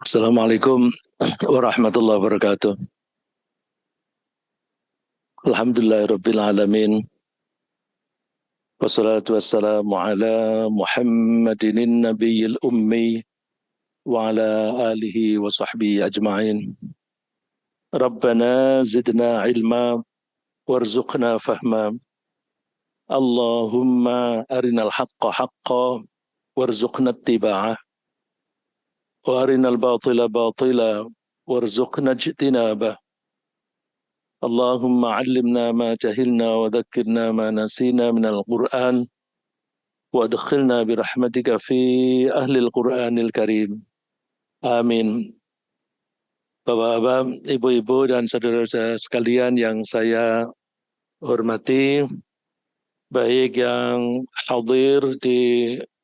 Assalamualaikum warahmatullahi wabarakatuh. Alhamdulillahirabbil alamin. Wassalatu wassalamu ala Muhammadin nabiyil ummi wa ala alihi wa sahbihi ajma'in. Rabbana zidna ilma warzuqna fahma. Allahumma arinal haqqa haqqa warzuqna ittiba'ah wa arinal batila batila warzuqna ijtinabah. Allahumma allimna ma jahilna wa dhakkirna ma nasina minal Qur'an wa adkhilna birahmatika fi ahlil Qur'anil Karim. Amin. Bapak-bapak, ibu-ibu dan saudara-saudara sekalian yang saya hormati, baik yang hadir di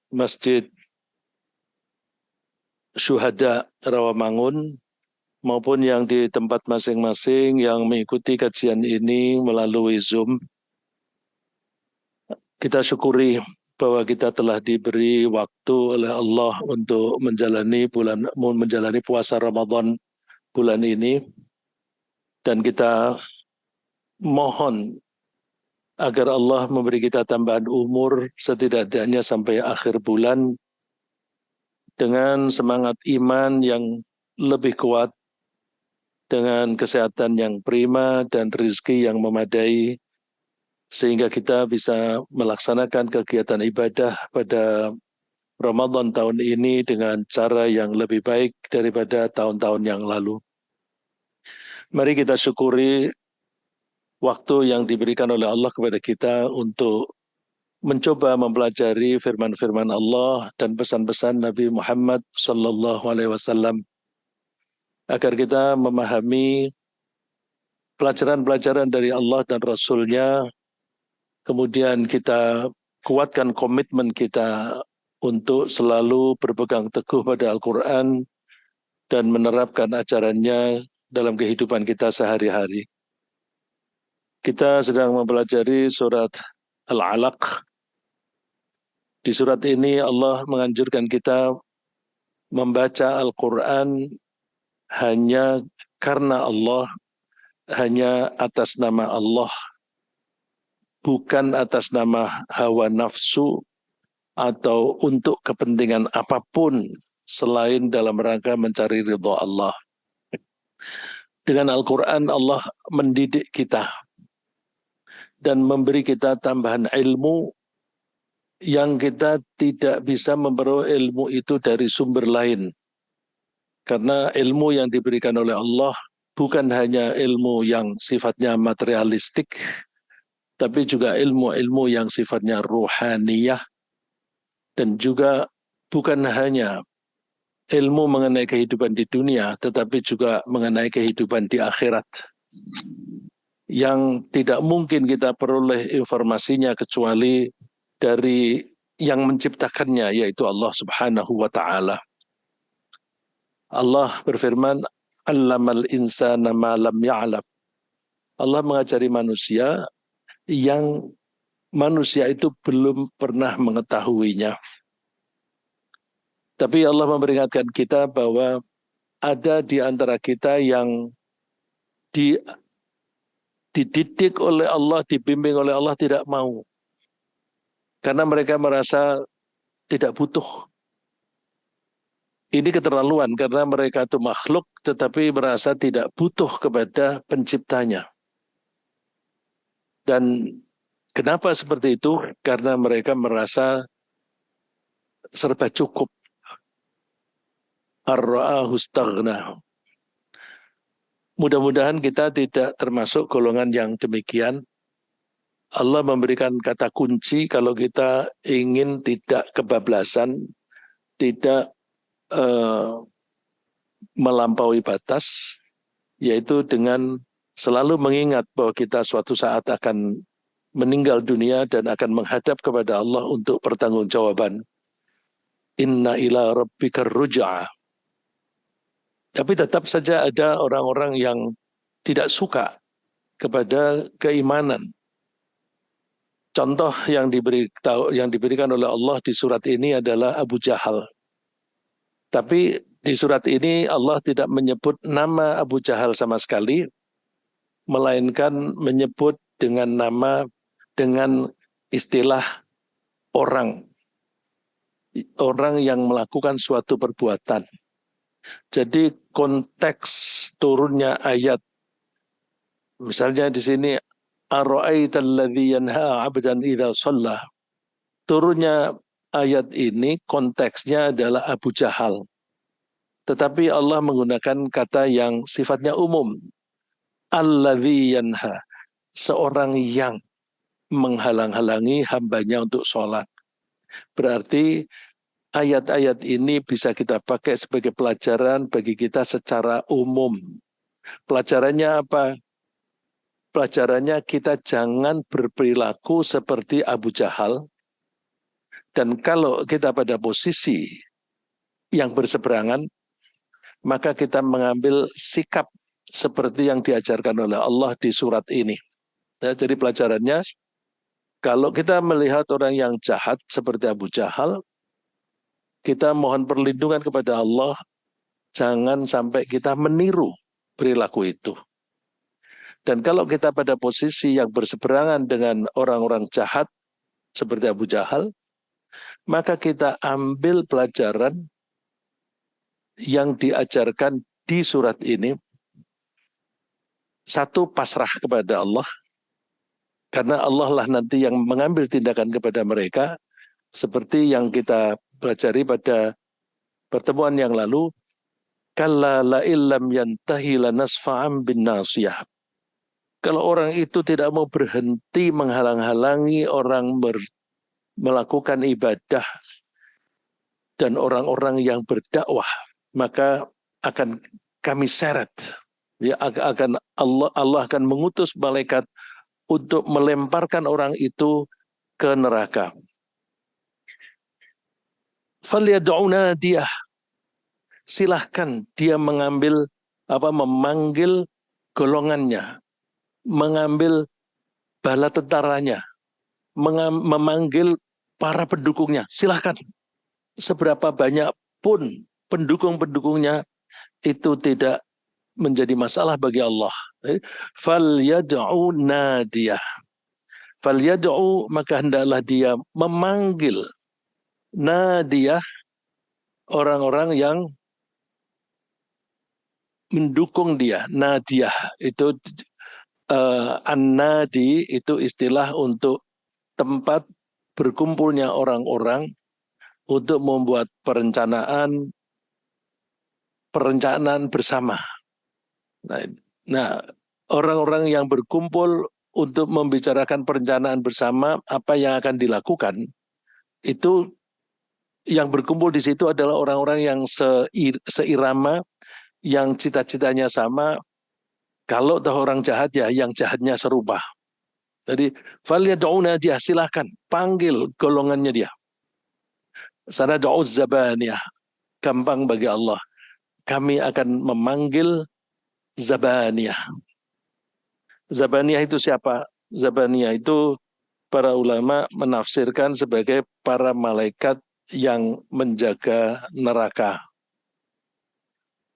Masjid Syuhada Rawamangun maupun yang di tempat masing-masing yang mengikuti kajian ini melalui Zoom. Kita syukuri bahwa kita telah diberi waktu oleh Allah untuk menjalani puasa Ramadan bulan ini, dan kita mohon agar Allah memberi kita tambahan umur setidaknya sampai akhir bulan dengan semangat iman yang lebih kuat, dengan kesehatan yang prima dan rezeki yang memadai, sehingga kita bisa melaksanakan kegiatan ibadah pada Ramadan tahun ini dengan cara yang lebih baik daripada tahun-tahun yang lalu. Mari kita syukuri waktu yang diberikan oleh Allah kepada kita untuk mencoba mempelajari firman-firman Allah dan pesan-pesan Nabi Muhammad SAW, agar kita memahami pelajaran-pelajaran dari Allah dan Rasul-Nya. Kemudian kita kuatkan komitmen kita untuk selalu berpegang teguh pada Al-Quran dan menerapkan ajarannya dalam kehidupan kita sehari-hari. Kita sedang mempelajari surat Al-Alaq. Di surat ini Allah menganjurkan kita membaca Al-Quran hanya karena Allah, hanya atas nama Allah, bukan atas nama hawa nafsu atau untuk kepentingan apapun selain dalam rangka mencari ridha Allah. Dengan Al-Quran Allah mendidik kita dan memberi kita tambahan ilmu yang kita tidak bisa memperoleh ilmu itu dari sumber lain. Karena ilmu yang diberikan oleh Allah bukan hanya ilmu yang sifatnya materialistik, tapi juga ilmu-ilmu yang sifatnya ruhaniyah, dan juga bukan hanya ilmu mengenai kehidupan di dunia, tetapi juga mengenai kehidupan di akhirat, yang tidak mungkin kita peroleh informasinya kecuali dari yang menciptakannya, yaitu Allah Subhanahu wa Ta'ala. Allah berfirman, "Allamal insana ma lam ya'lam." Allah mengajari manusia yang manusia itu belum pernah mengetahuinya. Tapi Allah memperingatkan kita bahwa ada di antara kita yang dididik oleh Allah, dibimbing oleh Allah, tidak mau. Karena mereka merasa tidak butuh. Ini keterlaluan, karena mereka itu makhluk tetapi merasa tidak butuh kepada penciptanya. Dan kenapa seperti itu? Karena mereka merasa serba cukup. Ar-ra'ahu istaghna. Mudah-mudahan kita tidak termasuk golongan yang demikian. Allah memberikan kata kunci kalau kita ingin tidak kebablasan, tidak melampaui batas, yaitu dengan selalu mengingat bahwa kita suatu saat akan meninggal dunia dan akan menghadap kepada Allah untuk pertanggungjawaban. Inna ila rabbika ruj'a. Tapi tetap saja ada orang-orang yang tidak suka kepada keimanan. Contoh yang diberikan oleh Allah di surat ini adalah Abu Jahal. Tapi Di surat ini Allah tidak menyebut nama Abu Jahal sama sekali, melainkan menyebut dengan istilah orang yang melakukan suatu perbuatan. Jadi konteks turunnya ayat, misalnya di sini ara'aital ladzi yanha 'abdan idza shalla. Turunnya ayat ini konteksnya adalah Abu Jahal. Tetapi Allah menggunakan kata yang sifatnya umum. Alladzi yanha, seorang yang menghalang-halangi hambanya untuk sholat. Berarti ayat-ayat ini bisa kita pakai sebagai pelajaran bagi kita secara umum. Pelajarannya apa? Pelajarannya kita jangan berperilaku seperti Abu Jahal. Dan kalau kita pada posisi yang berseberangan, maka kita mengambil sikap seperti yang diajarkan oleh Allah di surat ini. Ya, jadi pelajarannya, kalau kita melihat orang yang jahat seperti Abu Jahal, kita mohon perlindungan kepada Allah, jangan sampai kita meniru perilaku itu. Dan kalau kita pada posisi yang berseberangan dengan orang-orang jahat seperti Abu Jahal, maka kita ambil pelajaran yang diajarkan di surat ini. Satu, pasrah kepada Allah, karena Allah lah nanti yang mengambil tindakan kepada mereka, seperti yang kita pelajari pada pertemuan yang lalu, kalla la illam yantahi lanasfa'am bin nasiyah. Kalau orang itu tidak mau berhenti menghalang-halangi orang melakukan ibadah dan orang-orang yang berdakwah, maka akan kami seret. Ya, Allah akan mengutus malaikat untuk melemparkan orang itu ke neraka. Falyad'una dia, silahkan dia memanggil golongannya, mengambil bala tentaranya, memanggil para pendukungnya. Silahkan, seberapa banyak pun pendukung-pendukungnya, itu tidak menjadi masalah bagi Allah. Falyad'u nadiyah. Falyad'u, maka hendaklah dia memanggil nadiyah, orang-orang yang mendukung dia. Nadiyah itu an-nadi itu istilah untuk tempat berkumpulnya orang-orang untuk membuat perencanaan bersama. Nah, orang-orang yang berkumpul untuk membicarakan perencanaan bersama apa yang akan dilakukan, itu yang berkumpul di situ adalah orang-orang yang seirama, yang cita-citanya sama. Kalau tahu orang jahat, ya yang jahatnya serupa. Jadi falyad'una dia, silahkan panggil golongannya dia. Sanad'u zabaniyah, gampang bagi Allah. Kami akan memanggil zabaniyah. Zabaniyah itu siapa? Zabaniyah itu para ulama menafsirkan sebagai para malaikat yang menjaga neraka.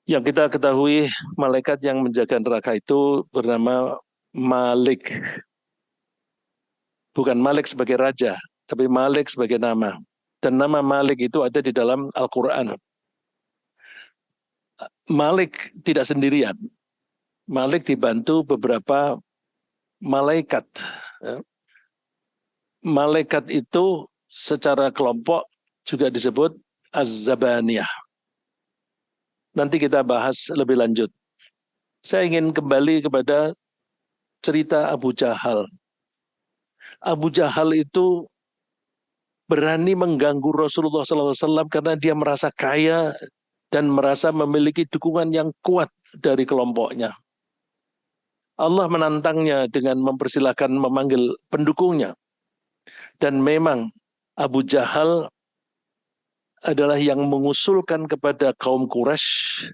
Yang kita ketahui, malaikat yang menjaga neraka itu bernama Malik. Bukan Malik sebagai raja, tapi Malik sebagai nama. Dan nama Malik itu ada di dalam Al-Quran. Malik tidak sendirian. Malik dibantu beberapa malaikat. Malaikat itu secara kelompok juga disebut Az-Zabaniyah. Nanti kita bahas lebih lanjut. Saya ingin kembali kepada cerita Abu Jahal. Abu Jahal itu berani mengganggu Rasulullah SAW karena dia merasa kaya dan merasa memiliki dukungan yang kuat dari kelompoknya. Allah menantangnya dengan mempersilahkan memanggil pendukungnya. Dan memang Abu Jahal adalah yang mengusulkan kepada kaum Quraisy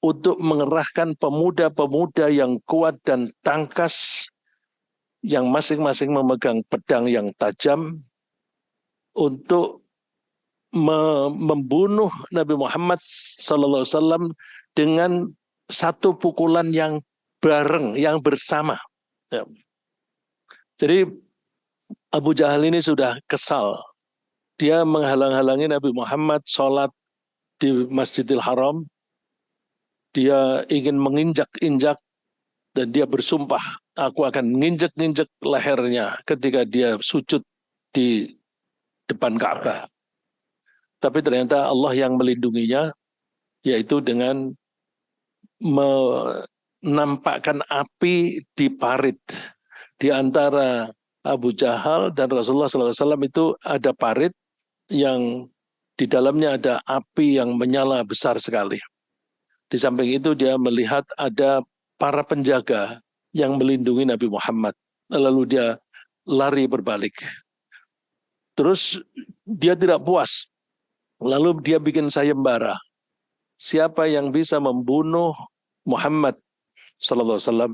untuk mengerahkan pemuda-pemuda yang kuat dan tangkas, yang masing-masing memegang pedang yang tajam, untuk membunuh Nabi Muhammad SAW dengan satu pukulan yang bareng, yang bersama. Ya. Jadi Abu Jahal ini sudah kesal. Dia menghalang-halangi Nabi Muhammad sholat di Masjidil Haram. Dia ingin menginjak-injak dan dia bersumpah, aku akan menginjak-injak lehernya ketika dia sujud di depan Ka'bah. Tapi ternyata Allah yang melindunginya, yaitu dengan menampakkan api di parit. Di antara Abu Jahal dan Rasulullah SAW itu ada parit yang di dalamnya ada api yang menyala besar sekali. Di samping itu dia melihat ada para penjaga yang melindungi Nabi Muhammad. Lalu dia lari berbalik. Terus dia tidak puas. Lalu dia bikin sayembara. Siapa yang bisa membunuh Muhammad sallallahu alaihi wasallam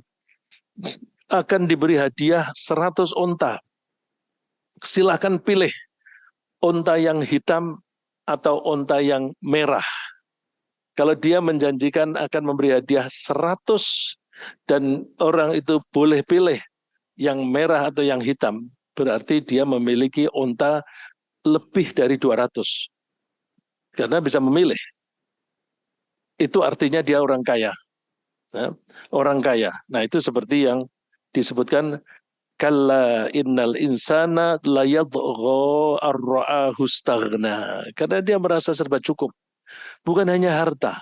akan diberi hadiah 100 unta. Silahkan pilih unta yang hitam atau unta yang merah. Kalau dia menjanjikan akan memberi hadiah 100 dan orang itu boleh pilih yang merah atau yang hitam, berarti dia memiliki unta lebih dari 200. Karena bisa memilih. Itu artinya dia orang kaya. Nah, orang kaya. Nah, itu seperti yang disebutkan kalla innal insana la yadgha ar-ra'ahu istaghna. Karena dia merasa serba cukup. Bukan hanya harta.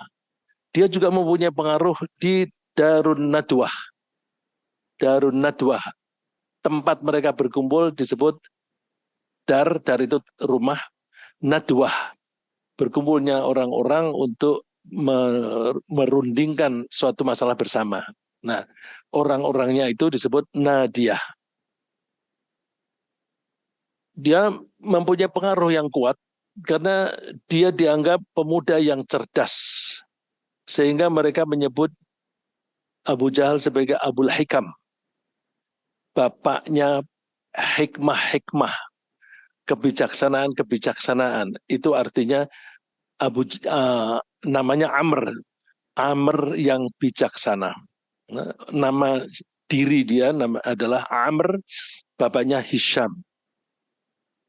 Dia juga mempunyai pengaruh di Darun Nadwah. Darun Nadwah. Tempat mereka berkumpul disebut dar itu rumah, Nadwah. Berkumpulnya orang-orang untuk merundingkan suatu masalah bersama. Nah, orang-orangnya itu disebut Nadiyah. Dia mempunyai pengaruh yang kuat karena dia dianggap pemuda yang cerdas. Sehingga mereka menyebut Abu Jahal sebagai Abul Hikam. Bapaknya hikmah-hikmah. Kebijaksanaan-kebijaksanaan. Itu artinya namanya Amr. Amr yang bijaksana. Nama diri dia adalah Amr, bapaknya Hisham.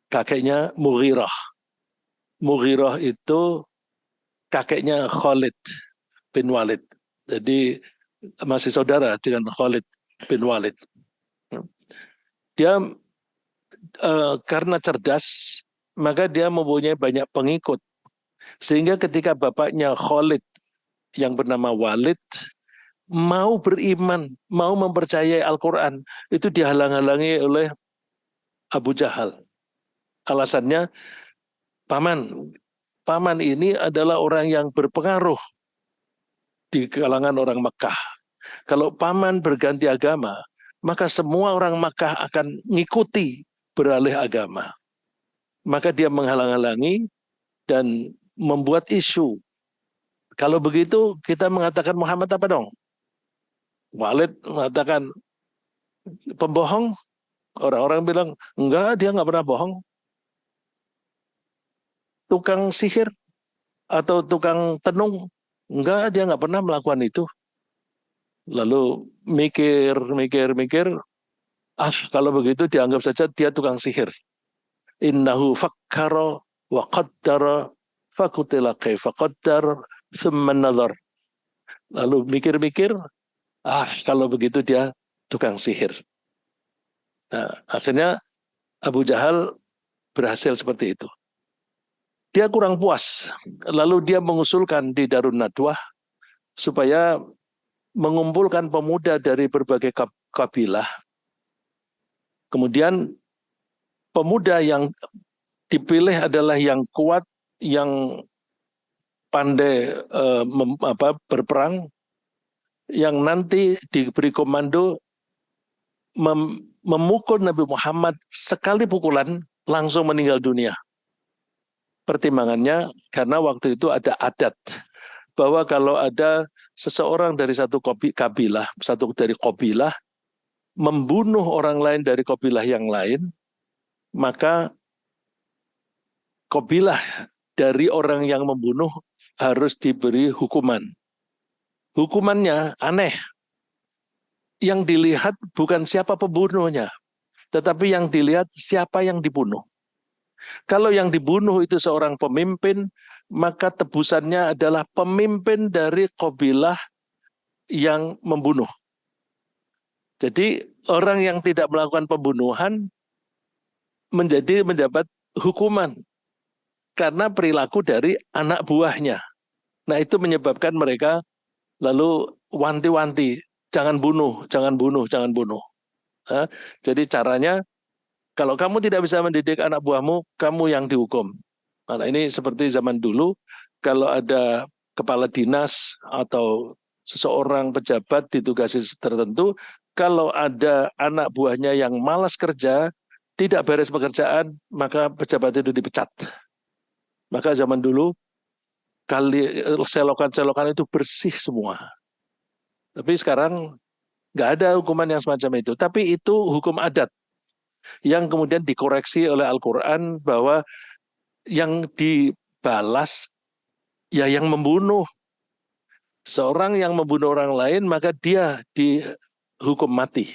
Kakeknya Mughirah. Mughirah itu kakeknya Khalid bin Walid. Jadi masih saudara dengan Khalid bin Walid. Dia karena cerdas, maka dia mempunyai banyak pengikut. Sehingga ketika bapaknya Khalid yang bernama Walid mau beriman, mau mempercayai Al-Quran, itu dihalang-halangi oleh Abu Jahal. Alasannya, paman ini adalah orang yang berpengaruh di kalangan orang Mekah. Kalau paman berganti agama, maka semua orang Makkah akan ngikuti beralih agama. Maka dia menghalang-halangi dan membuat isu. Kalau begitu kita mengatakan Muhammad apa dong? Walid mengatakan pembohong. Orang-orang bilang, enggak, dia nggak pernah bohong. Tukang sihir atau tukang tenung, enggak, dia nggak pernah melakukan itu. Lalu mikir, kalau begitu dianggap saja dia tukang sihir. Innahu fakkara wa qaddara fakutila kaifa qaddar thumma nazar. Lalu mikir-mikir, kalau begitu dia tukang sihir. Nah, akhirnya Abu Jahal berhasil seperti itu. Dia kurang puas. Lalu dia mengusulkan di Darun Nadwah supaya mengumpulkan pemuda dari berbagai kabilah. Kemudian pemuda yang dipilih adalah yang kuat, yang pandai berperang, yang nanti diberi komando memukul Nabi Muhammad sekali pukulan langsung meninggal dunia. Pertimbangannya karena waktu itu ada adat bahwa kalau ada seseorang dari satu kabilah, membunuh orang lain dari kabilah yang lain, maka kabilah dari orang yang membunuh harus diberi hukuman. Hukumannya aneh. Yang dilihat bukan siapa pembunuhnya, tetapi yang dilihat siapa yang dibunuh. Kalau yang dibunuh itu seorang pemimpin, maka tebusannya adalah pemimpin dari kabilah yang membunuh. Jadi orang yang tidak melakukan pembunuhan mendapat hukuman karena perilaku dari anak buahnya. Nah, itu menyebabkan mereka lalu wanti-wanti, jangan bunuh, jangan bunuh, jangan bunuh. Jadi caranya, kalau kamu tidak bisa mendidik anak buahmu, kamu yang dihukum. Nah, ini seperti zaman dulu, kalau ada kepala dinas atau seseorang pejabat ditugasi tertentu, kalau ada anak buahnya yang malas kerja, tidak beres pekerjaan, maka pejabat itu dipecat. Maka zaman dulu, kali selokan-selokan itu bersih semua. Tapi sekarang nggak ada hukuman yang semacam itu. Tapi itu hukum adat yang kemudian dikoreksi oleh Al-Quran bahwa yang dibalas ya yang membunuh. Seorang yang membunuh orang lain maka dia dihukum mati.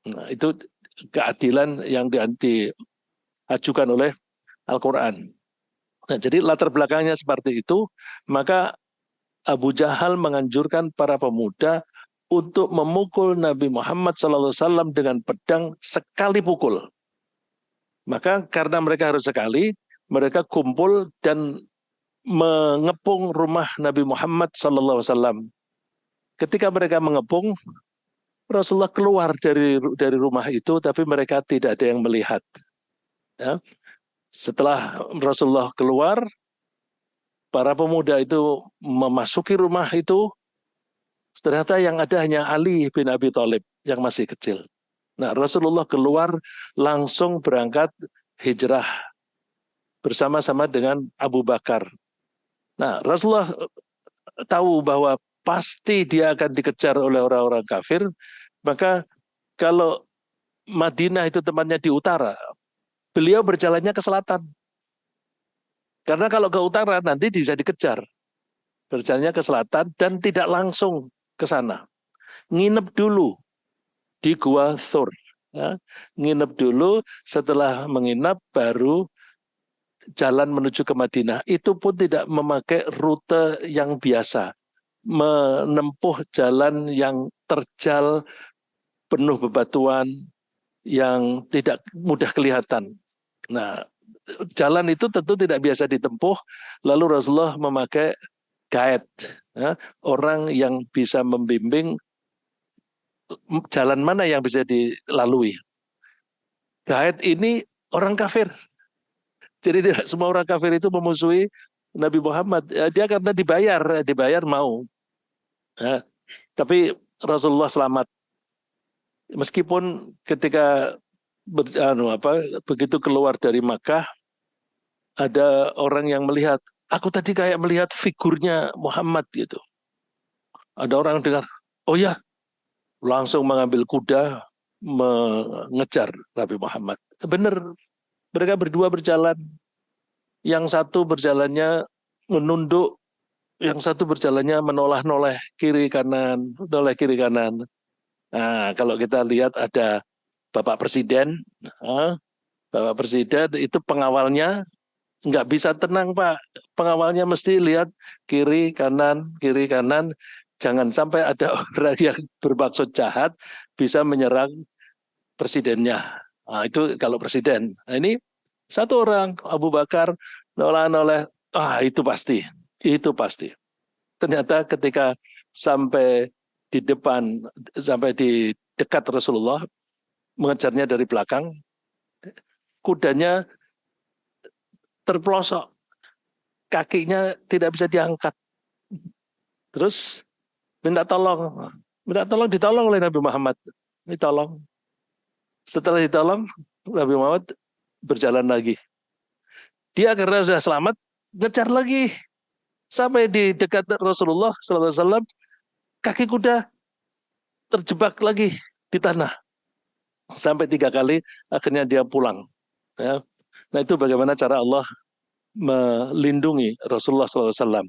Nah, itu keadilan yang diajukan oleh Al-Quran. Nah, jadi latar belakangnya seperti itu, maka Abu Jahal menganjurkan para pemuda untuk memukul Nabi Muhammad SAW dengan pedang sekali pukul. Maka karena mereka harus sekali, mereka kumpul dan mengepung rumah Nabi Muhammad SAW. Ketika mereka mengepung, Rasulullah keluar dari rumah itu, tapi mereka tidak ada yang melihat. Ya. Setelah Rasulullah keluar, para pemuda itu memasuki rumah itu, ternyata yang ada hanya Ali bin Abi Thalib yang masih kecil. Nah, Rasulullah keluar langsung berangkat hijrah bersama-sama dengan Abu Bakar. Nah, Rasulullah tahu bahwa pasti dia akan dikejar oleh orang-orang kafir, maka kalau Madinah itu tempatnya di utara, beliau berjalannya ke selatan. Karena kalau ke utara nanti bisa dikejar. Berjalannya ke selatan dan tidak langsung ke sana. Nginep dulu di Gua Thur. Ya. Nginep dulu, setelah menginap baru jalan menuju ke Madinah. Itu pun tidak memakai rute yang biasa. Menempuh jalan yang terjal, penuh bebatuan, yang tidak mudah kelihatan. Nah, jalan itu tentu tidak biasa ditempuh, lalu Rasulullah memakai guide, ya, orang yang bisa membimbing jalan mana yang bisa dilalui. Guide ini orang kafir, jadi tidak semua orang kafir itu memusuhi Nabi Muhammad. Dia karena dibayar mau. Ya, tapi Rasulullah selamat. Meskipun ketika begitu keluar dari Makkah, ada orang yang melihat, aku tadi kayak melihat figurnya Muhammad gitu. Ada orang dengar, oh ya, langsung mengambil kuda mengejar Nabi Muhammad. Benar, mereka berdua berjalan. Yang satu berjalannya menunduk, yang satu berjalannya menoleh-noleh kiri kanan, noleh kiri kanan. Nah, kalau kita lihat ada Bapak Presiden, Bapak Presiden itu pengawalnya nggak bisa tenang Pak. Pengawalnya mesti lihat kiri kanan. Jangan sampai ada orang yang bermaksud jahat bisa menyerang presidennya. Nah, itu kalau presiden. Nah, ini satu orang Abu Bakar noleh-noleh. Itu pasti, itu pasti. Ternyata ketika sampai di depan, sampai di dekat Rasulullah, mengejarnya dari belakang, kudanya terpelosok, kakinya tidak bisa diangkat. Terus minta tolong ditolong oleh Nabi Muhammad. Ditolong. Setelah ditolong, Nabi Muhammad berjalan lagi. Dia karena sudah selamat, ngejar lagi. Sampai di dekat Rasulullah SAW, kaki kuda terjebak lagi di tanah. Sampai 3 kali, akhirnya dia pulang. Ya. Nah, itu bagaimana cara Allah melindungi Rasulullah SAW.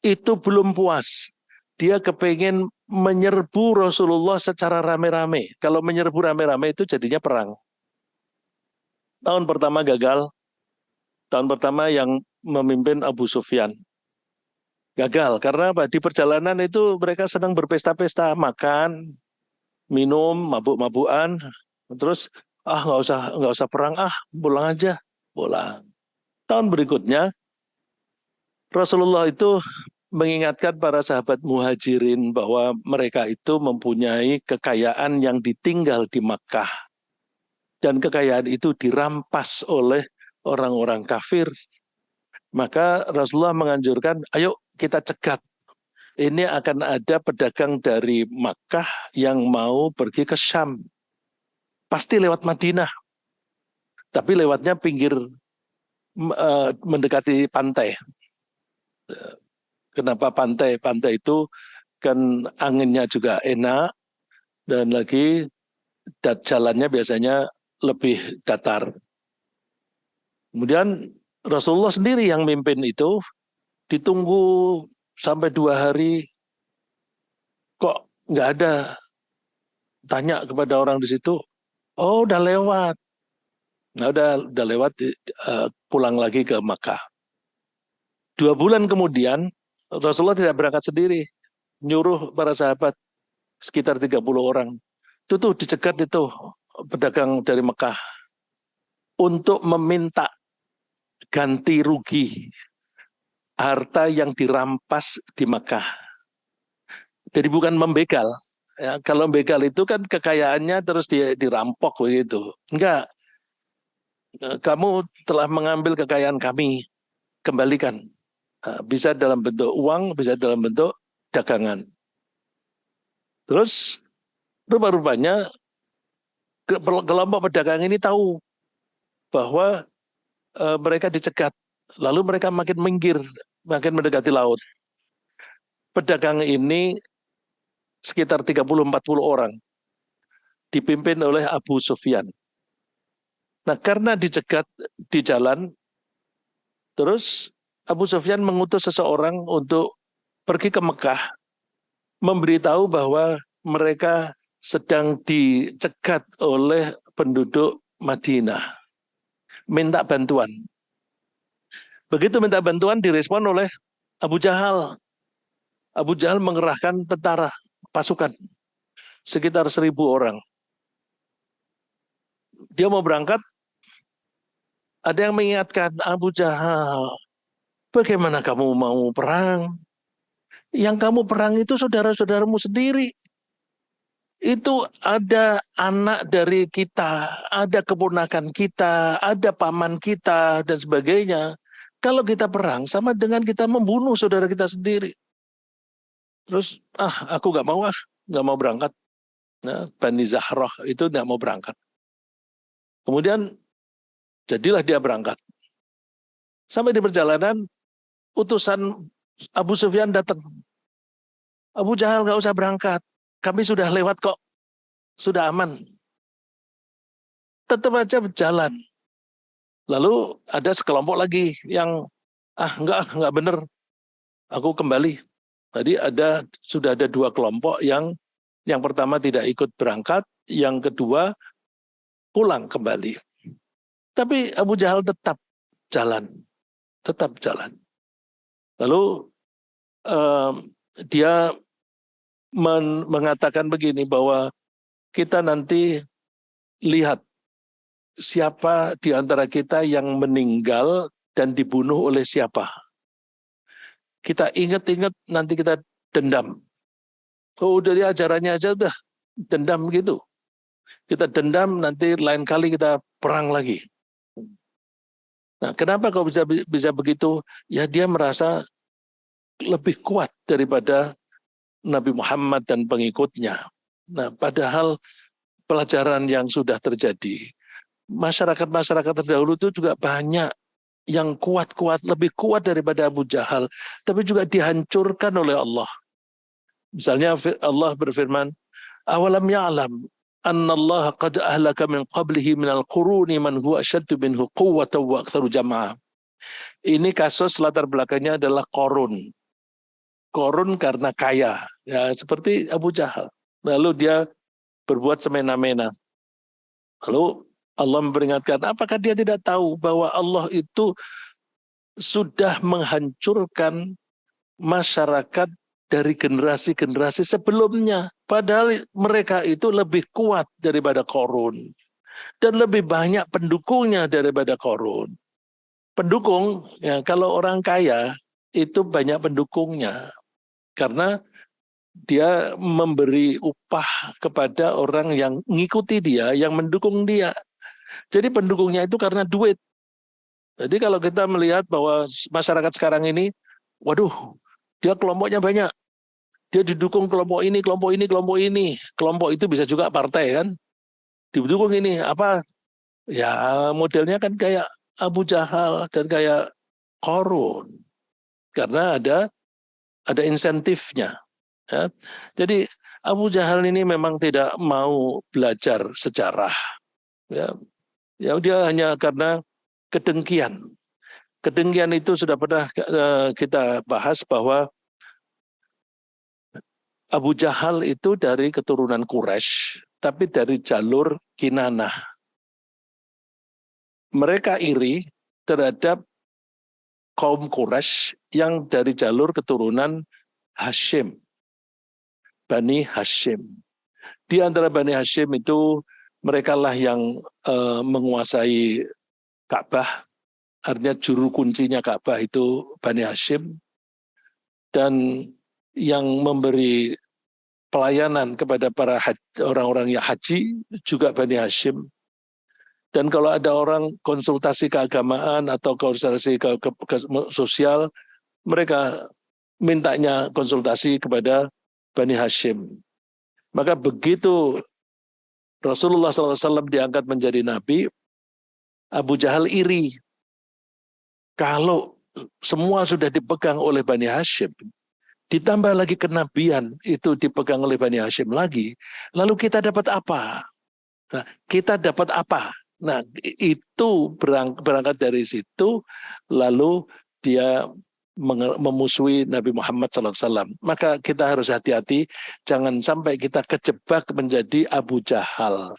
Itu belum puas. Dia kepengen menyerbu Rasulullah secara rame-rame. Kalau menyerbu rame-rame itu jadinya perang. Tahun pertama gagal. Tahun pertama yang memimpin Abu Sufyan. Gagal karena apa? Di perjalanan itu mereka senang berpesta-pesta, makan, minum, mabuk-mabukan, terus nggak usah perang, pulang aja, pulang. Tahun berikutnya Rasulullah itu mengingatkan para sahabat muhajirin bahwa mereka itu mempunyai kekayaan yang ditinggal di Makkah. Dan kekayaan itu dirampas oleh orang-orang kafir. Maka Rasulullah menganjurkan, ayo kita cegat. Ini akan ada pedagang dari Makkah yang mau pergi ke Syam. Pasti lewat Madinah. Tapi lewatnya pinggir mendekati pantai. Kenapa pantai? Pantai itu kan anginnya juga enak dan lagi jalannya biasanya lebih datar. Kemudian Rasulullah sendiri yang mimpin itu, ditunggu sampai 2 hari, kok nggak ada. Tanya kepada orang di situ, oh udah lewat. Nah udah lewat, pulang lagi ke Makkah. 2 bulan kemudian Rasulullah tidak berangkat sendiri, nyuruh para sahabat sekitar 30 orang. Itu tuh dicegat itu pedagang dari Mekah untuk meminta ganti rugi harta yang dirampas di Mekah. Jadi bukan membegal. Ya, kalau membegal itu kan kekayaannya terus dirampok begitu. Enggak. Kamu telah mengambil kekayaan kami, kembalikan. Bisa dalam bentuk uang, bisa dalam bentuk dagangan. Terus rupa-rupanya kelompok pedagang ini tahu bahwa mereka dicegat. Lalu mereka makin minggir, makin mendekati laut. Pedagang ini sekitar 30-40 orang dipimpin oleh Abu Sufyan. Nah, karena dicegat di jalan, terus Abu Sufyan mengutus seseorang untuk pergi ke Mekah, memberitahu bahwa mereka sedang dicegat oleh penduduk Madinah. Minta bantuan. Begitu minta bantuan direspon oleh Abu Jahal. Abu Jahal mengerahkan tentara, pasukan, sekitar 1.000 orang. Dia mau berangkat, ada yang mengingatkan, Abu Jahal, bagaimana kamu mau perang? Yang kamu perang itu saudara-saudaramu sendiri. Itu ada anak dari kita, ada keponakan kita, ada paman kita, dan sebagainya. Kalau kita perang, sama dengan kita membunuh saudara kita sendiri. Terus, aku nggak mau berangkat. Nah, Bani Zahrah itu nggak mau berangkat. Kemudian, jadilah dia berangkat. Sampai di perjalanan, utusan Abu Sufyan datang. Abu Jahal nggak usah berangkat. Kami sudah lewat kok. Sudah aman. Tetap aja berjalan. Lalu ada sekelompok lagi yang, enggak benar. Aku kembali. Tadi sudah ada 2 kelompok yang pertama tidak ikut berangkat, yang kedua pulang kembali. Tapi Abu Jahal tetap jalan. Tetap jalan. Lalu dia mengatakan begini, bahwa kita nanti lihat siapa di antara kita yang meninggal dan dibunuh oleh siapa. Kita ingat-ingat, nanti kita dendam. Oh, dari ajarannya aja udah dendam gitu. Kita dendam, nanti lain kali kita perang lagi. Nah, kenapa kau bisa begitu? Ya, dia merasa lebih kuat daripada Nabi Muhammad dan pengikutnya. Nah, padahal pelajaran yang sudah terjadi, masyarakat-masyarakat terdahulu itu juga banyak yang kuat-kuat, lebih kuat daripada Abu Jahal, tapi juga dihancurkan oleh Allah. Misalnya Allah berfirman, awalam ya'lam anna Allah qad ahlaka min qablihi minal quruni man huwa ashaddu minhu quwwatan wa aktsaru jam'a. Ini kasus latar belakangnya adalah Korun. Korun karena kaya, ya seperti Abu Jahal. Lalu dia berbuat semena-mena. Lalu Allah memperingatkan, apakah dia tidak tahu bahwa Allah itu sudah menghancurkan masyarakat dari generasi-generasi sebelumnya. Padahal mereka itu lebih kuat daripada Korun. Dan lebih banyak pendukungnya daripada Korun. Pendukung, ya kalau orang kaya itu banyak pendukungnya. Karena dia memberi upah kepada orang yang mengikuti dia, yang mendukung dia. Jadi pendukungnya itu karena duit. Jadi kalau kita melihat bahwa masyarakat sekarang ini, waduh, dia kelompoknya banyak. Dia didukung kelompok ini, kelompok ini, kelompok ini. Kelompok itu bisa juga partai kan. Didukung ini apa? Ya modelnya kan kayak Abu Jahal dan kayak Korun. Karena ada insentifnya. Ya. Jadi Abu Jahal ini memang tidak mau belajar sejarah. Ya, ya dia hanya karena kedengkian. Kedengkian itu sudah pernah kita bahas bahwa Abu Jahal itu dari keturunan Quraisy, tapi dari jalur Kinanah. Mereka iri terhadap kaum Quraisy yang dari jalur keturunan Hashim, Bani Hashim. Di antara Bani Hashim itu mereka lah yang menguasai Ka'bah, artinya juru kuncinya Ka'bah itu Bani Hashim, dan yang memberi pelayanan kepada para orang-orang yang haji juga Bani Hashim. Dan kalau ada orang konsultasi keagamaan atau konsultasi ke sosial, mereka mintanya konsultasi kepada Bani Hashim. Maka begitu Rasulullah SAW diangkat menjadi nabi, Abu Jahal iri. Kalau semua sudah dipegang oleh Bani Hashim, ditambah lagi kenabian itu dipegang oleh Bani Hashim lagi, lalu kita dapat apa? Nah, kita dapat apa? Nah, itu berangkat dari situ, lalu dia memusuhi Nabi Muhammad SAW. Maka kita harus hati-hati, jangan sampai kita kejebak menjadi Abu Jahal.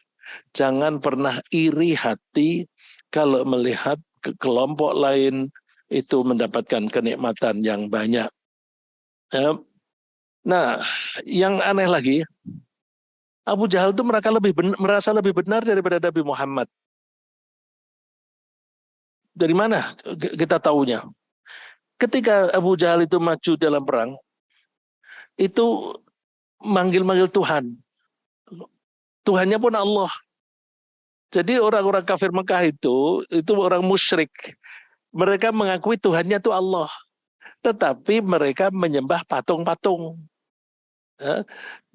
Jangan pernah iri hati kalau melihat kelompok lain itu mendapatkan kenikmatan yang banyak. Nah, yang aneh lagi, Abu Jahal itu merasa lebih benar daripada Nabi Muhammad. Dari mana kita tahunya? Ketika Abu Jahal itu maju dalam perang, itu manggil-manggil Tuhan. Tuhannya pun Allah. Jadi orang-orang kafir Mekah itu orang musyrik. Mereka mengakui Tuhannya itu Allah. Tetapi mereka menyembah patung-patung.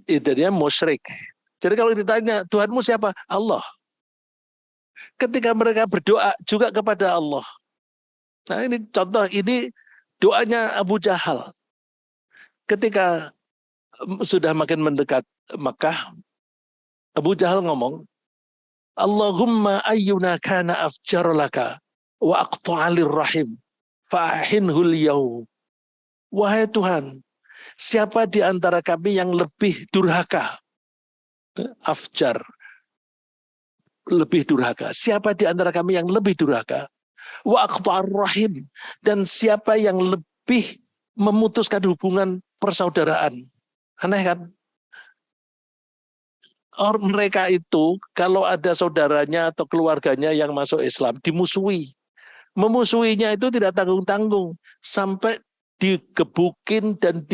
Itu dia musyrik. Jadi kalau ditanya, Tuhanmu siapa? Allah. Ketika mereka berdoa juga kepada Allah. Nah ini contoh, ini doanya Abu Jahal. Ketika sudah makin mendekat Mekah, Abu Jahal ngomong, Allahumma ayyuna kana afjarolaka wa aqta'alir rahim fa'ahinhul yaum. Wahai Tuhan, siapa di antara kami yang lebih durhaka? Afjar, lebih durhaka. Siapa di antara kami yang lebih durhaka? Wa aqta'ar rahim, dan siapa yang lebih memutuskan hubungan persaudaraan? Aneh kan? Mereka itu kalau ada saudaranya atau keluarganya yang masuk Islam dimusuhi. Memusuhinya itu tidak tanggung-tanggung sampai digebukin dan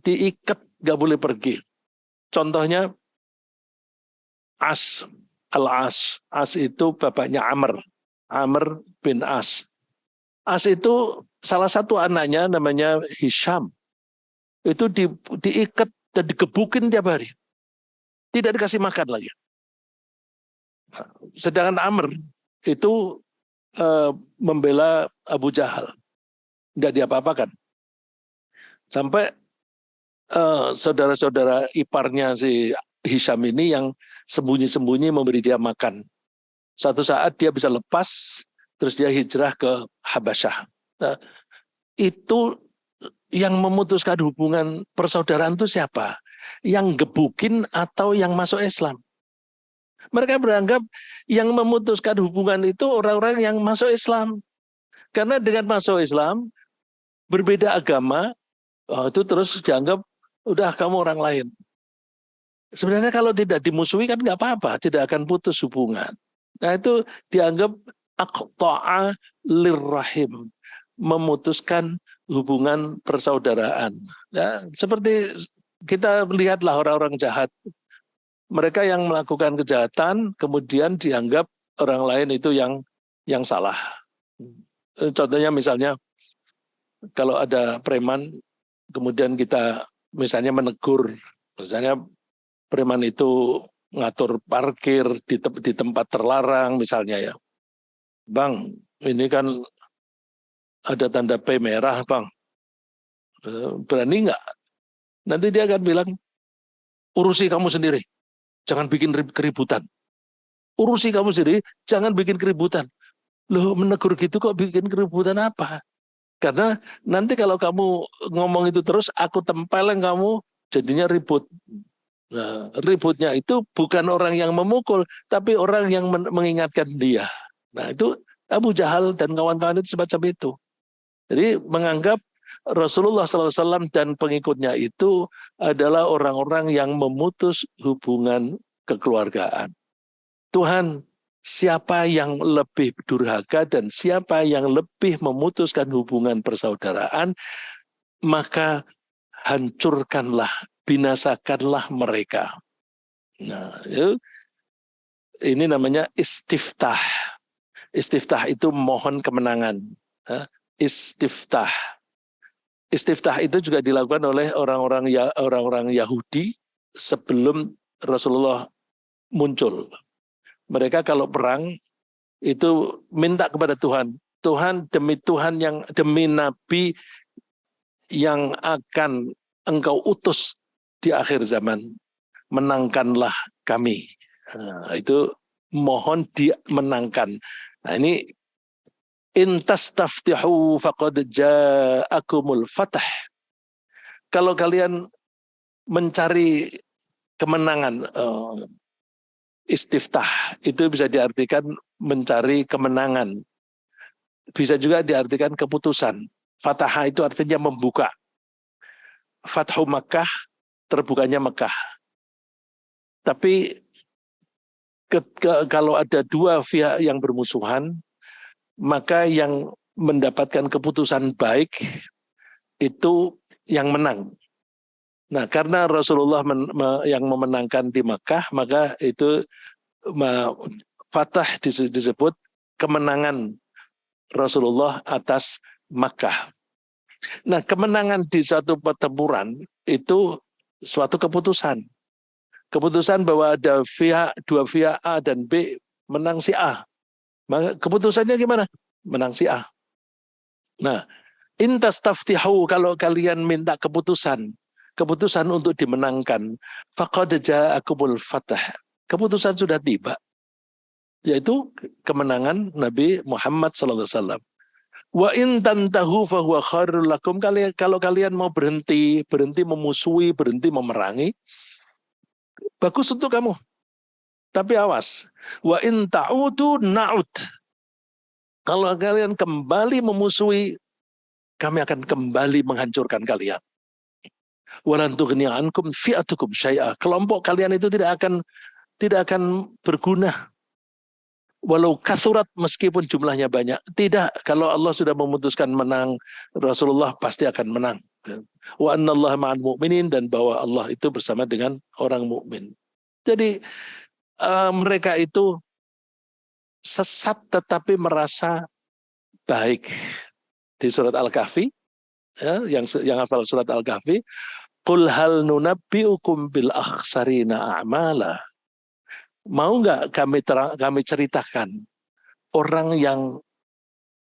diikat, nggak boleh pergi. Contohnya As, Al-As. As itu bapaknya Amr bin As. As itu salah satu anaknya namanya Hisham. Itu diikat dan digebukin tiap hari. Tidak dikasih makan lagi. Sedangkan Amr itu membela Abu Jahal. Nggak diapa-apakan. Sampai saudara-saudara iparnya si Hisham ini yang sembunyi-sembunyi memberi dia makan. Satu saat dia bisa lepas, terus dia hijrah ke Habasyah. Nah, itu yang memutuskan hubungan persaudaraan itu siapa? Yang gebukin atau yang masuk Islam? Mereka beranggap yang memutuskan hubungan itu orang-orang yang masuk Islam. Karena dengan masuk Islam, berbeda agama, itu terus dianggap, udah kamu orang lain. Sebenarnya kalau tidak dimusuhi kan nggak apa-apa, tidak akan putus hubungan. Nah itu dianggap aqta'a lirrahim, memutuskan hubungan persaudaraan. Ya, seperti kita lihatlah orang-orang jahat, mereka yang melakukan kejahatan kemudian dianggap orang lain itu yang salah. Contohnya misalnya kalau ada preman kemudian kita misalnya menegur, misalnya preman itu ngatur parkir di tempat terlarang misalnya ya. Bang, ini kan ada tanda P merah, Bang. Berani nggak? Nanti dia akan bilang, urusi kamu sendiri. Jangan bikin keributan. Urusi kamu sendiri, jangan bikin keributan. Loh, menegur gitu kok bikin keributan apa? Karena nanti kalau kamu ngomong itu terus, aku tempeleng kamu, jadinya ribut. Nah, ributnya itu bukan orang yang memukul, tapi orang yang mengingatkan dia. Nah, itu Abu Jahal dan kawan-kawan itu semacam itu. Jadi menganggap Rasulullah SAW dan pengikutnya itu adalah orang-orang yang memutus hubungan kekeluargaan. Tuhan, siapa yang lebih durhaka dan siapa yang lebih memutuskan hubungan persaudaraan, maka hancurkanlah, binasakanlah mereka. Nah, ini namanya istiftah. Istiftah itu mohon kemenangan. Istiftah. Istiftah itu juga dilakukan oleh orang-orang Yahudi sebelum Rasulullah muncul. Mereka kalau perang itu minta kepada Tuhan. Tuhan, demi Nabi yang akan engkau utus di akhir zaman, menangkanlah kami. Nah, itu mohon dia menangkan. Nah, ini intastaftihu faqad ja'akumul fatah. Kalau kalian mencari kemenangan, istiftah itu bisa diartikan mencari kemenangan. Bisa juga diartikan keputusan. Fatah itu artinya membuka. Fathu Makkah, terbukanya Mekah. Tapi kalau ada dua pihak yang bermusuhan, maka yang mendapatkan keputusan baik itu yang menang. Nah, karena Rasulullah yang memenangkan di Makkah, maka itu Fatah disebut kemenangan Rasulullah atas Makkah. Nah, kemenangan di satu pertempuran itu suatu keputusan. Keputusan bahwa ada dua pihak A dan B menang si A. Maka keputusannya gimana? Menang si A. Nah, intastaftihu, kalau kalian minta keputusan untuk dimenangkan, faqad ja'akumul fatah. Keputusan sudah tiba, yaitu kemenangan Nabi Muhammad SAW. Wa in tantahu fahuwa khairul lakum. Kalau kalian mau berhenti memusuhi, berhenti memerangi, bagus untuk kamu. Tapi awas, wa in ta'udu na'ud. Kalau kalian kembali memusuhi, kami akan kembali menghancurkan kalian. Walan tughni ankum fi'atukum syai'a. Kelompok kalian itu tidak akan berguna. Walau kathurat, meskipun jumlahnya banyak. Tidak, kalau Allah sudah memutuskan menang, Rasulullah pasti akan menang. Wa annallaha ma'al mu'minin, dan bahwa Allah itu bersama dengan orang mukmin. Jadi mereka itu sesat tetapi merasa baik. Di surat Al-Kahfi, ya, yang hafal surat Al-Kahfi, qul hal nunabbi'ukum bil akhsarina a'mala. Mau nggak kami ceritakan orang yang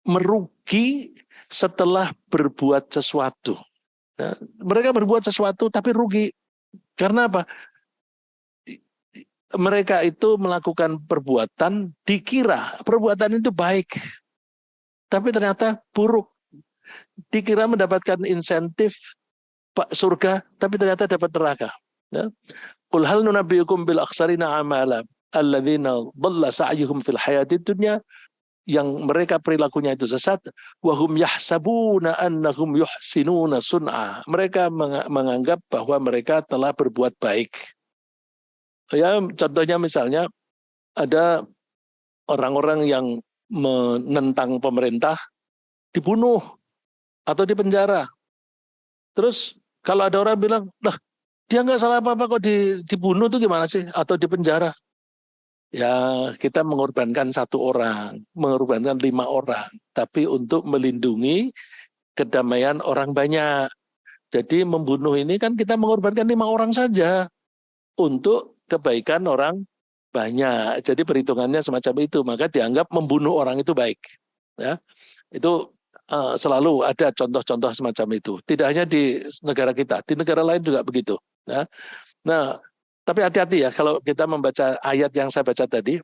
merugi setelah berbuat sesuatu. Nah, mereka berbuat sesuatu tapi rugi. Karena apa? Mereka itu melakukan perbuatan, dikira perbuatan itu baik. tapi ternyata buruk. Dikira mendapatkan insentif Pak surga, tapi ternyata dapat neraka. Ya. Qul hal nunabbiukum bil akhsarina amala alladzina dhalla sa'yuhum fil hayatid dunya, yang mereka perilakunya itu sesat, wahum yahsabuna annahum yuhsinuna sun'a. Mereka menganggap bahwa mereka telah berbuat baik. Ya, contohnya misalnya ada orang-orang yang menentang pemerintah dibunuh atau dipenjara. Terus kalau ada orang bilang, "Lah, dia nggak salah apa-apa kok dibunuh tuh gimana sih? Atau dipenjara?" Ya, kita mengorbankan satu orang, mengorbankan 5 orang, tapi untuk melindungi kedamaian orang banyak. Jadi membunuh ini kan kita mengorbankan 5 orang saja untuk kebaikan orang banyak. Jadi perhitungannya semacam itu, maka dianggap membunuh orang itu baik. Ya, itu selalu ada contoh-contoh semacam itu. Tidak hanya di negara kita, di negara lain juga begitu. Ya. Nah, tapi hati-hati ya kalau kita membaca ayat yang saya baca tadi.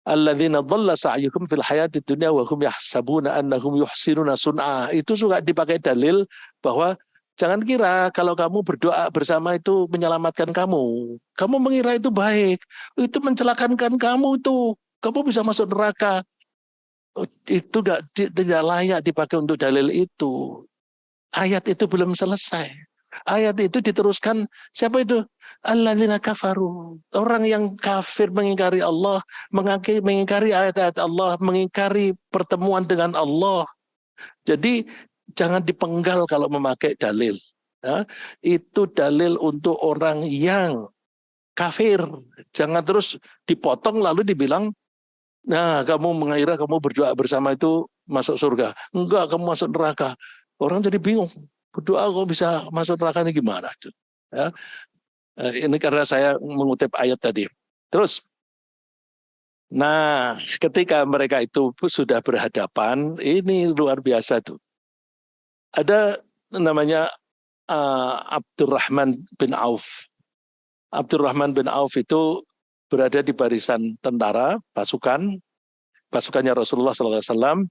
Alladzina dhalla sa'yuhum fil hayatid dunya wa hum yahsabuna annahum yuhsinuna sun'a. Itu juga dipakai dalil bahwa jangan kira kalau kamu berdoa bersama itu menyelamatkan kamu. Kamu mengira itu baik. Itu mencelakakan kamu itu. Kamu bisa masuk neraka. Itu tidak layak dipakai untuk dalil itu. Ayat itu belum selesai. Ayat itu diteruskan, siapa itu? Alladzina kafaru. Orang yang kafir mengingkari Allah, mengingkari ayat-ayat Allah, mengingkari pertemuan dengan Allah. Jadi jangan dipenggal kalau memakai dalil. Ya, itu dalil untuk orang yang kafir. Jangan terus dipotong lalu dibilang, nah kamu mengira kamu berdoa bersama itu masuk surga. Enggak, kamu masuk neraka. Orang jadi bingung. Berdoa kok bisa masuk neraka ini gimana? Ya, ini karena saya mengutip ayat tadi. Terus, nah ketika mereka itu sudah berhadapan, ini luar biasa tuh. Ada namanya Abdurrahman bin Auf. Abdurrahman bin Auf itu berada di barisan tentara, pasukannya Rasulullah SAW.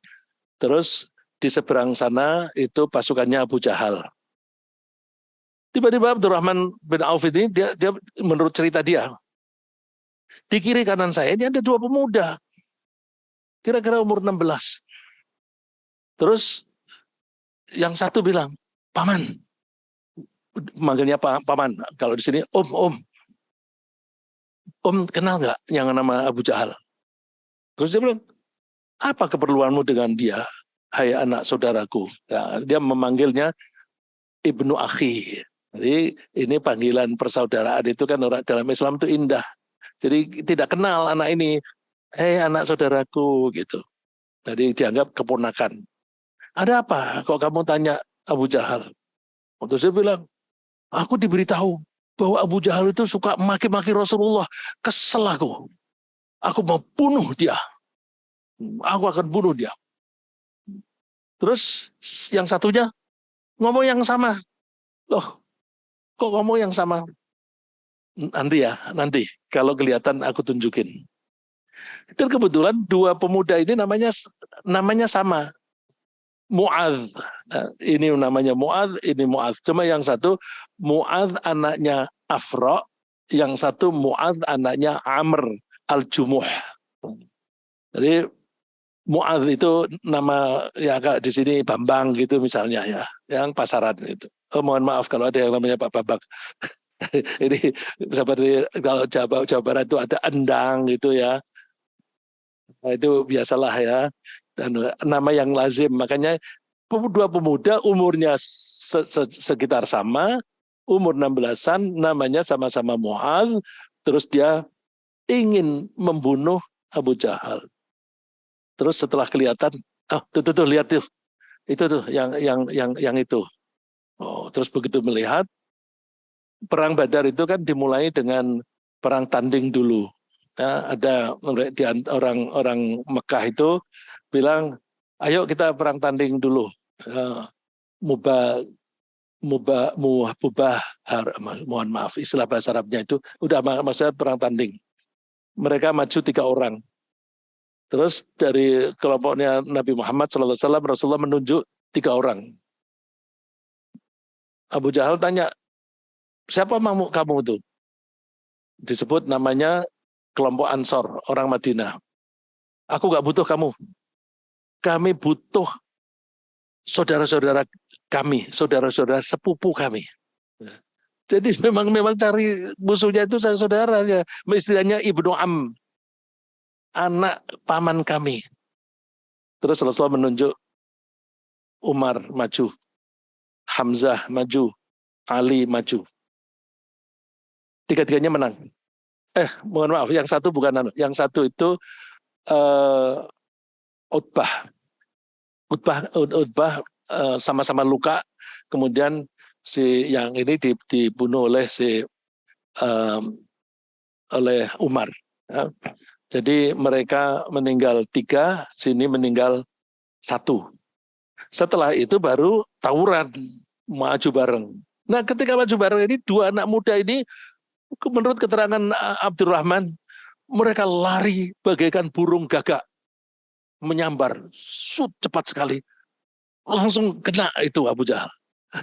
Terus di seberang sana itu pasukannya Abu Jahal. Tiba-tiba Abdurrahman bin Auf ini, dia menurut cerita dia, di kiri kanan saya ini ada 2 pemuda, kira-kira umur 16. Terus yang satu bilang, "Paman," manggilnya Paman. Kalau di sini, Om kenal nggak yang nama Abu Jahal? Terus dia bilang, "Apa keperluanmu dengan dia, hai anak saudaraku?" Ya, dia memanggilnya Ibnu Akhi. Jadi ini panggilan persaudaraan itu kan orang dalam Islam itu indah. Jadi tidak kenal anak ini, hei anak saudaraku gitu. Jadi dianggap keponakan. Ada apa? Kok kamu tanya Abu Jahal? Terus dia bilang, aku diberitahu bahwa Abu Jahal itu suka maki-maki Rasulullah. Kesel aku. Aku mau bunuh dia. Aku akan bunuh dia. Terus yang satunya ngomong yang sama. Loh, kok ngomong yang sama? Nanti kalau kelihatan aku tunjukin. Dan kebetulan 2 pemuda ini namanya sama, Mu'adz. Ini namanya Mu'adz, ini Mu'adz. Cuma yang satu Mu'adz anaknya Afra, yang satu Mu'adz anaknya Amr al-Jumuh. Jadi Mu'adz itu nama ya di sini Bambang gitu misalnya ya, yang pasaran itu. Oh, mohon maaf kalau ada yang namanya Pak Bambang. Ini seperti kalau Jawa Barat itu ada Endang gitu ya. Nah, itu biasalah ya. Dan nama yang lazim. Makanya 2 pemuda umurnya sekitar sama, umur 16-an, namanya sama-sama Mu'adz, terus dia ingin membunuh Abu Jahal. Terus setelah kelihatan, tuh lihat tuh. Itu tuh yang itu. Oh, terus begitu melihat perang Badar itu kan dimulai dengan perang tanding dulu. Ya, ada orang Mekah itu bilang, ayo kita perang tanding dulu. Mohon maaf, istilah bahasa Arabnya itu udah maksudnya perang tanding. Mereka maju 3 orang. Terus dari kelompoknya Nabi Muhammad SAW, Rasulullah menunjuk 3 orang. Abu Jahal tanya, siapa kamu itu? Disebut namanya kelompok Ansor, orang Madinah. Aku nggak butuh kamu. Kami butuh saudara-saudara kami, saudara-saudara sepupu kami. Jadi memang cari musuhnya itu saudaranya. Istilahnya Ibnu Am, anak paman kami. Terus Rasulullah menunjuk Umar maju, Hamzah maju, Ali maju. Tiga-tiganya menang. Mohon maaf, yang satu bukan yang satu itu Utbah. Utbah sama-sama luka, kemudian si yang ini dibunuh oleh oleh Umar. Ya. Jadi mereka meninggal 3, sini meninggal 1. Setelah itu baru tawuran, maju bareng. Nah, ketika maju bareng ini 2 anak muda ini, menurut keterangan Abdurrahman, mereka lari bagaikan burung gagak, menyambar, cepat sekali, langsung kena itu Abu Jahal.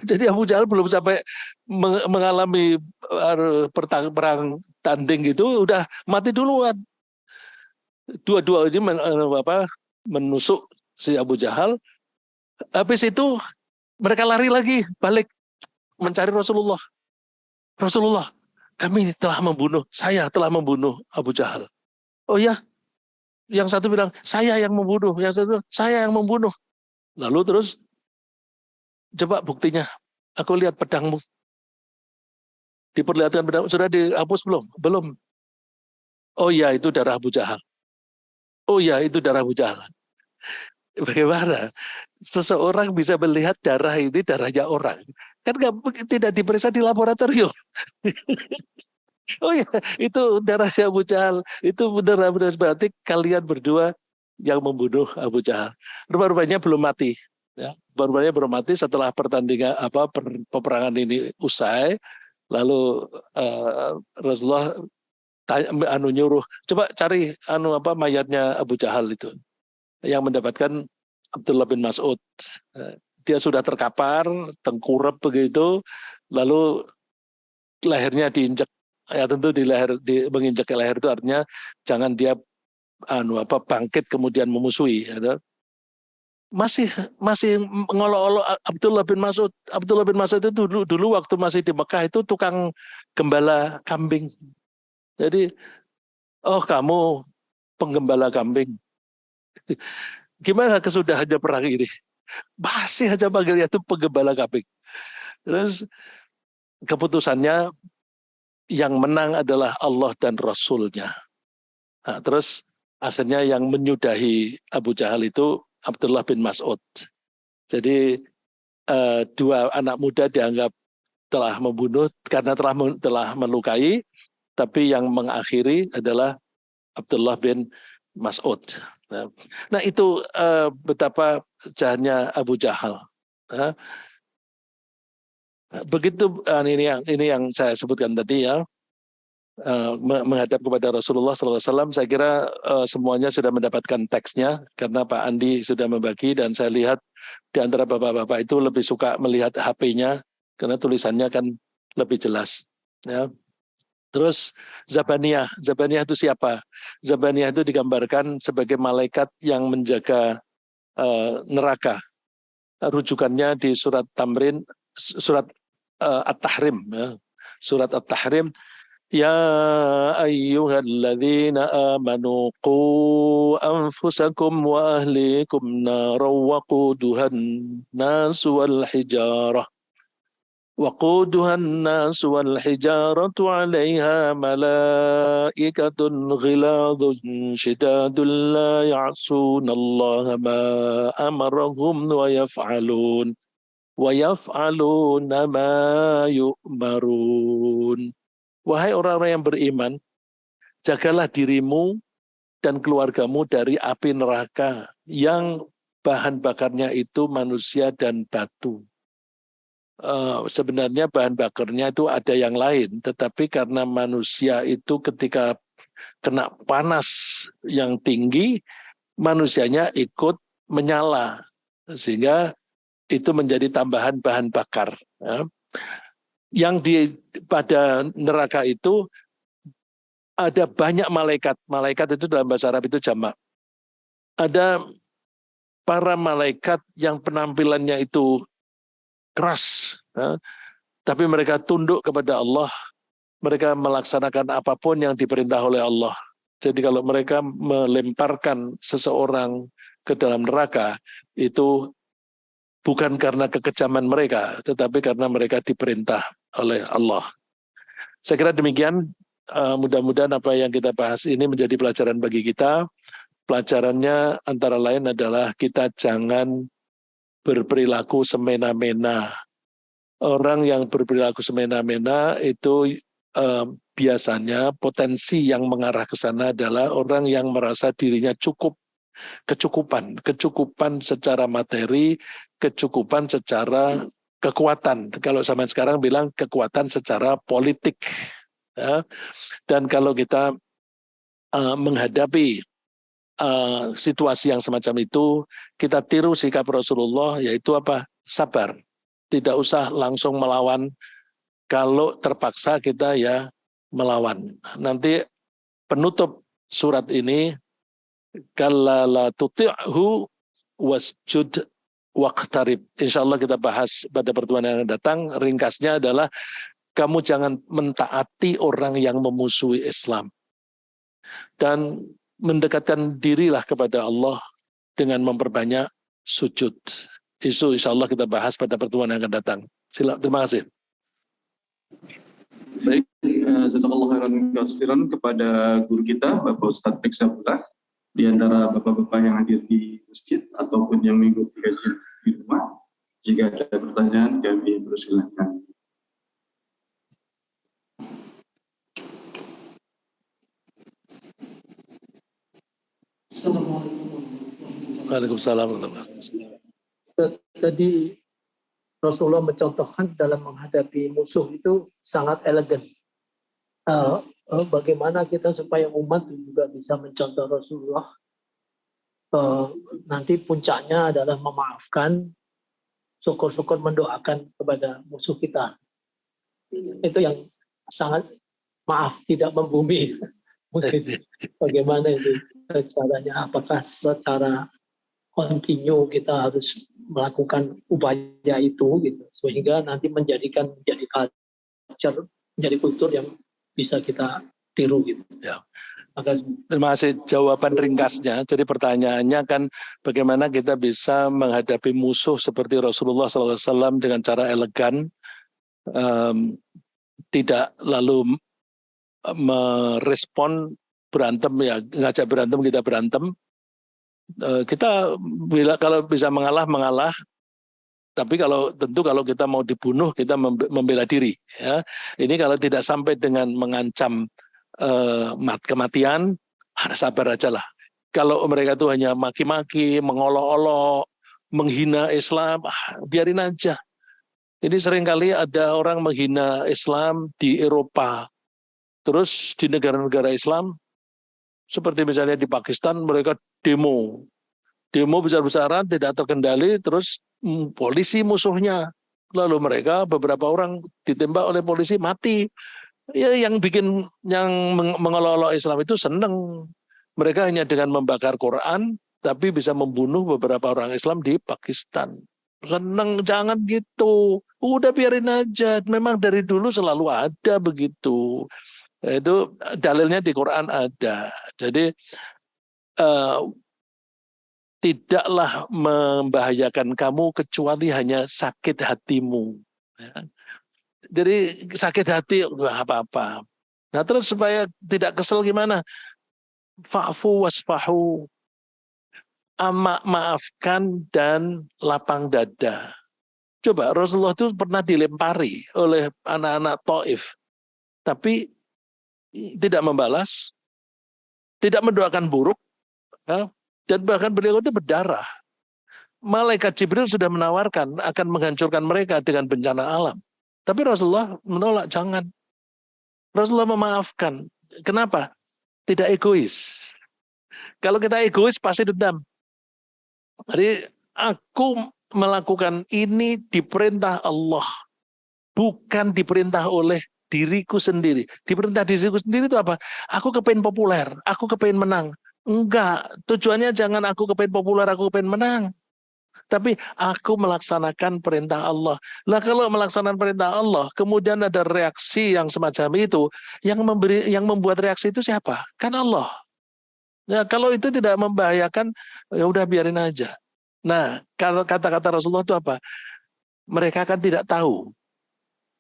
Jadi Abu Jahal belum sampai mengalami perang tanding gitu, udah mati duluan. Dua-dua ini menusuk si Abu Jahal. Habis itu mereka lari lagi, balik mencari Rasulullah. Rasulullah, saya telah membunuh Abu Jahal. Oh ya, yang satu bilang, saya yang membunuh. Yang satu bilang, saya yang membunuh. Lalu terus, coba buktinya. Aku lihat pedangmu. Diperlihatkan pedang, sudah dihapus belum? Belum. Oh ya, itu darah Abu Jahal. Oh ya, itu darah Abu Jahal. Bagaimana seseorang bisa melihat darah ini darahnya orang? Kan tidak diperiksa di laboratorium. Oh ya, itu darahnya Abu Jahal. Itu benar-benar berarti kalian berdua yang membunuh Abu Jahal. Rupanya belum mati. Ya, rupanya belum mati setelah pertandingan peperangan ini usai. Lalu Rasulullah nyuruh, coba cari mayatnya Abu Jahal itu yang mendapatkan Abdullah bin Mas'ud. Dia sudah terkapar, tengkurap begitu, lalu lehernya diinjak. Ya tentu menginjak ke leher itu artinya jangan dia bangkit kemudian memusuhi. Ya. Masih ngolok-olok Abdullah bin Mas'ud. Abdullah bin Mas'ud itu dulu waktu masih di Mekah itu tukang gembala kambing. Jadi, oh kamu penggembala kambing. Gimana kesudahannya perang ini? Masih aja panggilnya itu penggembala kambing. Terus keputusannya yang menang adalah Allah dan Rasulnya. Nah, terus akhirnya yang menyudahi Abu Jahal itu Abdullah bin Mas'ud. Jadi 2 anak muda dianggap telah membunuh karena telah melukai, tapi yang mengakhiri adalah Abdullah bin Mas'ud. Nah itu betapa jahatnya Abu Jahal. Begitu ini yang saya sebutkan tadi ya, menghadap kepada Rasulullah SAW. Saya kira semuanya sudah mendapatkan teksnya karena Pak Andi sudah membagi dan saya lihat di antara bapak-bapak itu lebih suka melihat HP-nya karena tulisannya kan lebih jelas. Ya. Terus Zabaniyah itu siapa? Zabaniyah itu digambarkan sebagai malaikat yang menjaga neraka. Rujukannya di surat Tamrin, surat At-Tahrim. Ya. Surat At-Tahrim, ya ayyuhalladzina amanu qu anfusakum wa ahlikum naran waquduhan nas wal hijarah. وقودها الناس والحجارة عليها ملائكة غلاظ شداد لا يعصون الله ما أمرهم ويفعلون ما يؤمرون. Wahai orang-orang yang beriman, jagalah dirimu dan keluargamu dari api neraka yang bahan bakarnya itu manusia dan batu. Sebenarnya bahan bakarnya itu ada yang lain, tetapi karena manusia itu ketika kena panas yang tinggi, manusianya ikut menyala, sehingga itu menjadi tambahan bahan bakar. Ya. Yang pada neraka itu ada banyak malaikat. Malaikat itu dalam bahasa Arab itu jamak. Ada para malaikat yang penampilannya itu keras, ya, tapi mereka tunduk kepada Allah. Mereka melaksanakan apapun yang diperintah oleh Allah. Jadi kalau mereka melemparkan seseorang ke dalam neraka, itu bukan karena kekejaman mereka, tetapi karena mereka diperintah oleh Allah. Saya kira demikian, mudah-mudahan apa yang kita bahas ini menjadi pelajaran bagi kita. Pelajarannya antara lain adalah kita jangan berperilaku semena-mena. Orang yang berperilaku semena-mena itu biasanya potensi yang mengarah ke sana adalah orang yang merasa dirinya kecukupan secara materi, kecukupan secara kekuatan. Kalau zaman sekarang bilang kekuatan secara politik. Ya. Dan kalau kita menghadapi situasi yang semacam itu, kita tiru sikap Rasulullah, yaitu apa? Sabar. Tidak usah langsung melawan. Kalau terpaksa kita ya melawan. Nanti penutup surat ini, kalla la tuti'hu wasjud waqtarib. Insya Allah kita bahas pada pertemuan yang akan datang. Ringkasnya adalah kamu jangan mentaati orang yang memusuhi Islam. Dan mendekatkan dirilah kepada Allah dengan memperbanyak sujud. Itu insya Allah kita bahas pada pertemuan yang akan datang. Terima kasih. Baik, jazakallahu khairan katsiran kepada guru kita, Bapak Ustadz Riksabullah, di antara bapak-bapak yang hadir di masjid ataupun yang mengikuti kajian di rumah. Jika ada pertanyaan, kami persilahkan. Waalaikumsalam. Tadi Rasulullah mencontohkan dalam menghadapi musuh itu sangat elegan. Bagaimana kita supaya umat juga bisa mencontoh Rasulullah. Nanti puncaknya adalah memaafkan, syukur-syukur mendoakan kepada musuh kita. Itu yang sangat tidak membumi. Bagaimana itu caranya? Apakah secara kontinu kita harus melakukan upaya itu gitu, sehingga nanti menjadi culture, menjadi kultur yang bisa kita tiru gitu. Ya. Terima kasih jawaban ringkasnya. Jadi pertanyaannya kan bagaimana kita bisa menghadapi musuh seperti Rasulullah SAW dengan cara elegan, tidak lalu merespon berantem, ya ngajak berantem kita berantem. Kita kalau bisa mengalah, tapi tentu kalau kita mau dibunuh kita membela diri. Ya. Ini kalau tidak sampai dengan mengancam kematian, sabar aja lah. Kalau mereka itu hanya maki-maki, mengolok-olok, menghina Islam, biarin aja. Ini seringkali ada orang menghina Islam di Eropa, terus di negara-negara Islam, seperti misalnya di Pakistan, mereka demo besar-besaran, tidak terkendali, terus polisi musuhnya. Lalu mereka, beberapa orang ditembak oleh polisi, mati. Ya, yang mengolok-olok Islam itu senang. Mereka hanya dengan membakar Quran, tapi bisa membunuh beberapa orang Islam di Pakistan. Senang, jangan gitu. Udah biarin aja. Memang dari dulu selalu ada begitu. Itu dalilnya di Quran ada. Jadi tidaklah membahayakan kamu kecuali hanya sakit hatimu. Jadi sakit hati apa-apa. Nah terus supaya tidak kesel gimana? Fa'fu wasfahu. Maafkan dan lapang dada. Coba Rasulullah itu pernah dilempari oleh anak-anak Taif, tapi tidak membalas, tidak mendoakan buruk, dan bahkan beliau itu berdarah. Malaikat Jibril sudah menawarkan akan menghancurkan mereka dengan bencana alam. Tapi Rasulullah menolak, jangan. Rasulullah memaafkan. Kenapa? Tidak egois. Kalau kita egois pasti dendam. Jadi aku melakukan ini diperintah Allah, bukan diperintah oleh diriku sendiri. Diperintah diriku sendiri itu apa? Aku kepengen populer, aku kepengen menang. Enggak, tujuannya jangan aku kepengen populer, aku kepengen menang. Tapi aku melaksanakan perintah Allah. Nah, kalau melaksanakan perintah Allah, kemudian ada reaksi yang semacam itu, yang membuat reaksi itu siapa? Kan Allah. Ya, kalau itu tidak membahayakan, ya udah biarin aja. Nah, kalau kata-kata Rasulullah itu apa? Mereka kan tidak tahu.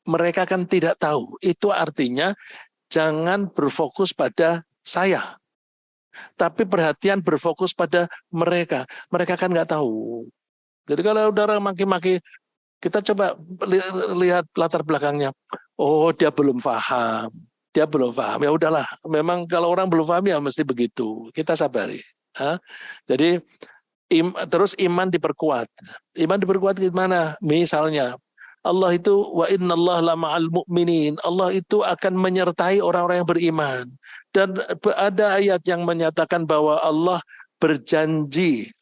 Mereka kan tidak tahu. Itu artinya jangan berfokus pada saya, tapi perhatian berfokus pada mereka. Mereka kan nggak tahu. Jadi kalau udara maki-maki, kita coba lihat latar belakangnya. Oh, dia belum paham. Dia belum paham. Ya udahlah. Memang kalau orang belum paham ya mesti begitu. Kita sabari. Jadi terus iman diperkuat. Iman diperkuat gimana? Misalnya Allah itu wa innallaha lama'al mu'minin. Allah itu akan menyertai orang-orang yang beriman. Dan ada ayat yang menyatakan bahwa Allah berjanji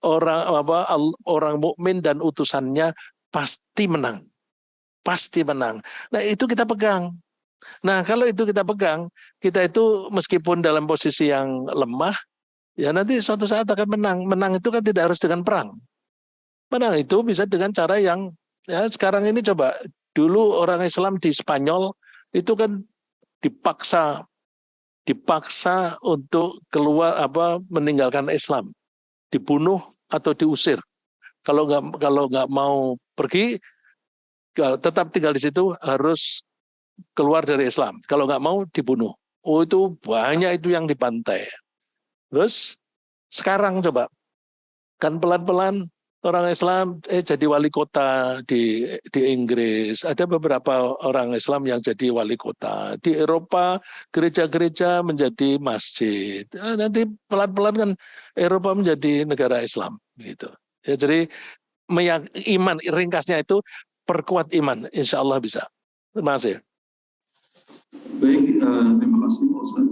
orang mukmin dan utusannya pasti menang. Pasti menang. Nah, itu kita pegang. Nah, kalau itu kita pegang, kita itu meskipun dalam posisi yang lemah, ya nanti suatu saat akan menang. Menang itu kan tidak harus dengan perang. Menang itu bisa dengan cara yang, ya sekarang ini coba, dulu orang Islam di Spanyol itu kan dipaksa untuk keluar meninggalkan Islam, dibunuh atau diusir. Kalau nggak mau pergi, tetap tinggal di situ, harus keluar dari Islam. Kalau nggak mau dibunuh. Oh, itu banyak itu yang dibantai. Terus sekarang coba, kan pelan-pelan orang Islam jadi wali kota di Inggris. Ada beberapa orang Islam yang jadi wali kota. Di Eropa gereja-gereja menjadi masjid. Nanti pelan-pelan kan Eropa menjadi negara Islam gitu. Ya, jadi iman ringkasnya itu perkuat iman, insya Allah bisa. Terima kasih. Baik, terima kasih Pak Ustaz.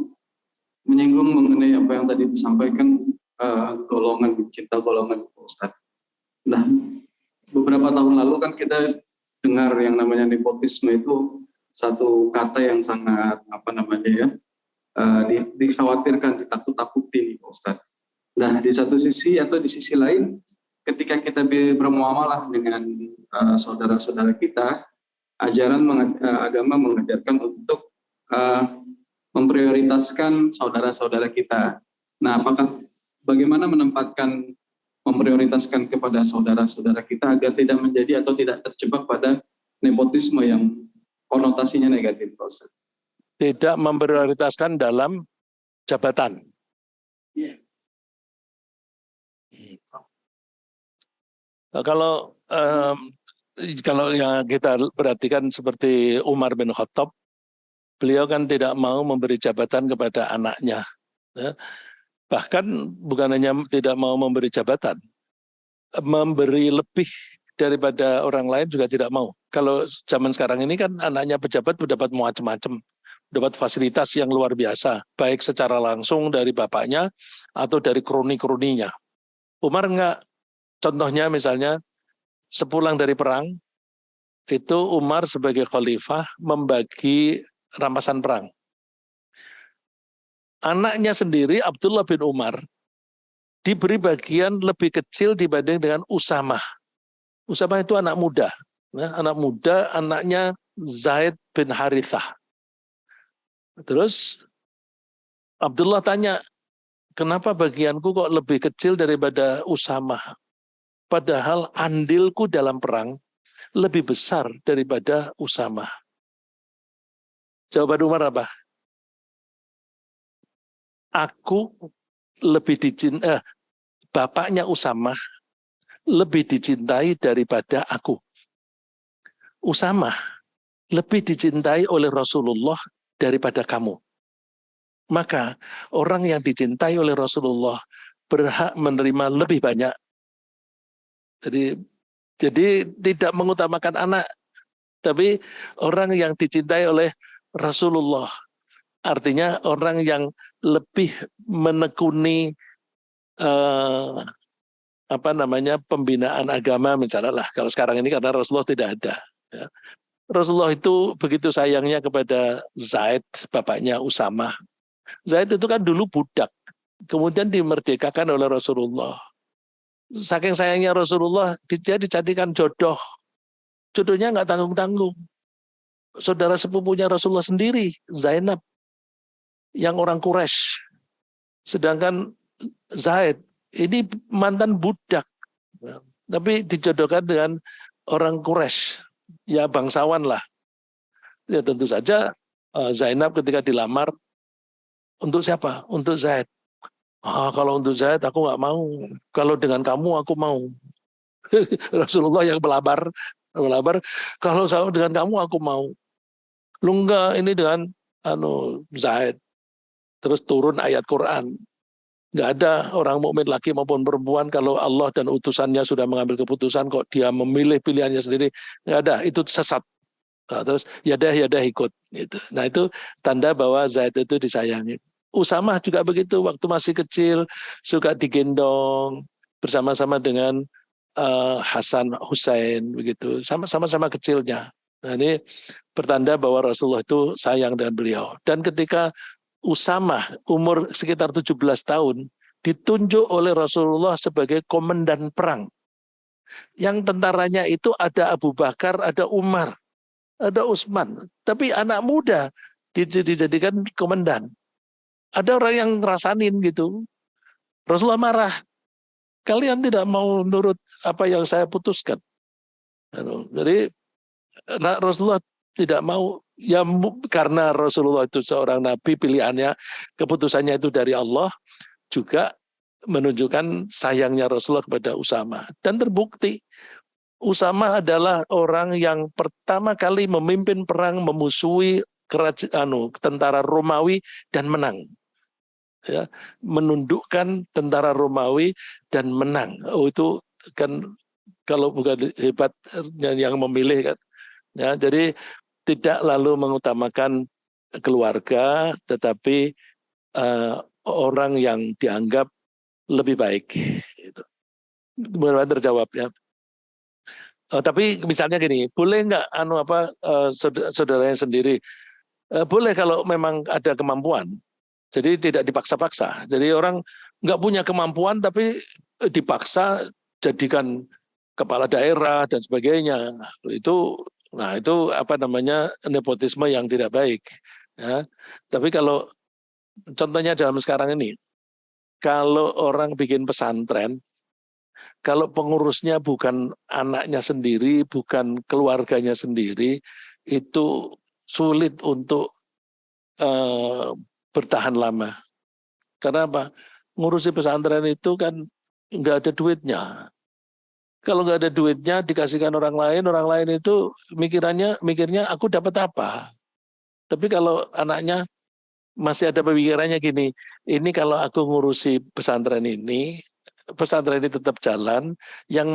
Menyinggung mengenai apa yang tadi disampaikan golongan cinta golongan Pak Ustaz. Nah, beberapa tahun lalu kan kita dengar yang namanya nepotisme itu satu kata yang sangat dikhawatirkan, ditakut-takuti Pak Ustaz. Nah, di satu sisi atau di sisi lain, ketika kita bermuamalah dengan saudara-saudara kita, ajaran agama mengajarkan untuk memprioritaskan saudara-saudara kita. Nah, bagaimana menempatkan memprioritaskan kepada saudara-saudara kita agar tidak menjadi atau tidak terjebak pada nepotisme yang konotasinya negatif, Ustaz? Tidak memprioritaskan dalam jabatan. Yeah. Kalau yang kita perhatikan seperti Umar bin Khattab, beliau kan tidak mau memberi jabatan kepada anaknya. Ya. Bahkan bukan hanya tidak mau memberi jabatan, memberi lebih daripada orang lain juga tidak mau. Kalau zaman sekarang ini kan anaknya pejabat dapat macam-macam, dapat fasilitas yang luar biasa, baik secara langsung dari bapaknya atau dari kroni-kroninya. Umar enggak. Contohnya misalnya sepulang dari perang, itu Umar sebagai khalifah membagi rampasan perang. Anaknya sendiri, Abdullah bin Umar, diberi bagian lebih kecil dibanding dengan Usamah. Usamah itu anak muda. Anaknya Zaid bin Harithah. Terus Abdullah tanya, kenapa bagianku kok lebih kecil daripada Usamah? Padahal andilku dalam perang lebih besar daripada Usamah. Jawaban Umar apa? Aku lebih dicintai, bapaknya Usamah lebih dicintai daripada aku. Usamah lebih dicintai oleh Rasulullah daripada kamu. Maka orang yang dicintai oleh Rasulullah berhak menerima lebih banyak. Jadi tidak mengutamakan anak, tapi orang yang dicintai oleh Rasulullah, artinya orang yang lebih menekuni pembinaan agama misalnya lah. Kalau sekarang ini karena Rasulullah tidak ada. Ya. Rasulullah itu begitu sayangnya kepada Zaid, bapaknya Usamah. Zaid itu kan dulu budak, kemudian dimerdekakan oleh Rasulullah. Saking sayangnya Rasulullah, dia dijadikan jodoh. Jodohnya nggak tanggung-tanggung. Saudara sepupunya Rasulullah sendiri, Zainab, yang orang Quraisy. Sedangkan Zaid ini mantan budak, tapi dijodohkan dengan orang Quraisy, ya bangsawan lah. Ya tentu saja Zainab ketika dilamar, untuk siapa? Untuk Zaid. Kalau untuk Zaid aku nggak mau. Kalau dengan kamu aku mau. Rasulullah yang melamar, kalau sama dengan kamu aku mau. Lu enggak, ini dengan Zaid. Terus turun ayat Quran. Nggak ada orang mukmin laki maupun perempuan kalau Allah dan utusannya sudah mengambil keputusan kok dia memilih pilihannya sendiri. Nggak ada, itu sesat. Nah, terus yadah ikut. Gitu. Nah itu tanda bahwa Zaid itu disayangi. Usamah juga begitu, waktu masih kecil suka digendong bersama-sama dengan Hasan Husain begitu, sama-sama kecilnya. Nah ini pertanda bahwa Rasulullah itu sayang dengan beliau. Dan ketika Usamah umur sekitar 17 tahun ditunjuk oleh Rasulullah sebagai komandan perang. Yang tentaranya itu ada Abu Bakar, ada Umar, ada Utsman. Tapi anak muda dijadikan komandan. Ada orang yang ngerasanin gitu. Rasulullah marah. Kalian tidak mau nurut apa yang saya putuskan. Jadi Rasulullah tidak mau, ya karena Rasulullah itu seorang nabi, pilihannya, keputusannya itu dari Allah, juga menunjukkan sayangnya Rasulullah kepada Usamah. Dan terbukti Usamah adalah orang yang pertama kali memimpin perang memusuhi tentara Romawi dan menang. Ya, menundukkan tentara Romawi dan menang. Itu kan kalau bukan hebat yang memilih kan. Ya, jadi tidak lalu mengutamakan keluarga, tetapi orang yang dianggap lebih baik. Gitu. Mudah-mudahan terjawab ya. Tapi misalnya gini, boleh nggak saudaranya sendiri? Boleh kalau memang ada kemampuan. Jadi tidak dipaksa-paksa. Jadi orang nggak punya kemampuan tapi dipaksa jadikan kepala daerah dan sebagainya. Itu nepotisme yang tidak baik. Ya. Tapi kalau contohnya dalam sekarang ini, kalau orang bikin pesantren, kalau pengurusnya bukan anaknya sendiri, bukan keluarganya sendiri, itu sulit untuk bertahan lama. Karena apa? Ngurusi pesantren itu kan nggak ada duitnya. Kalau nggak ada duitnya dikasihkan orang lain itu mikirnya aku dapat apa. Tapi kalau anaknya masih ada pemikirannya gini, ini kalau aku ngurusi pesantren ini tetap jalan, yang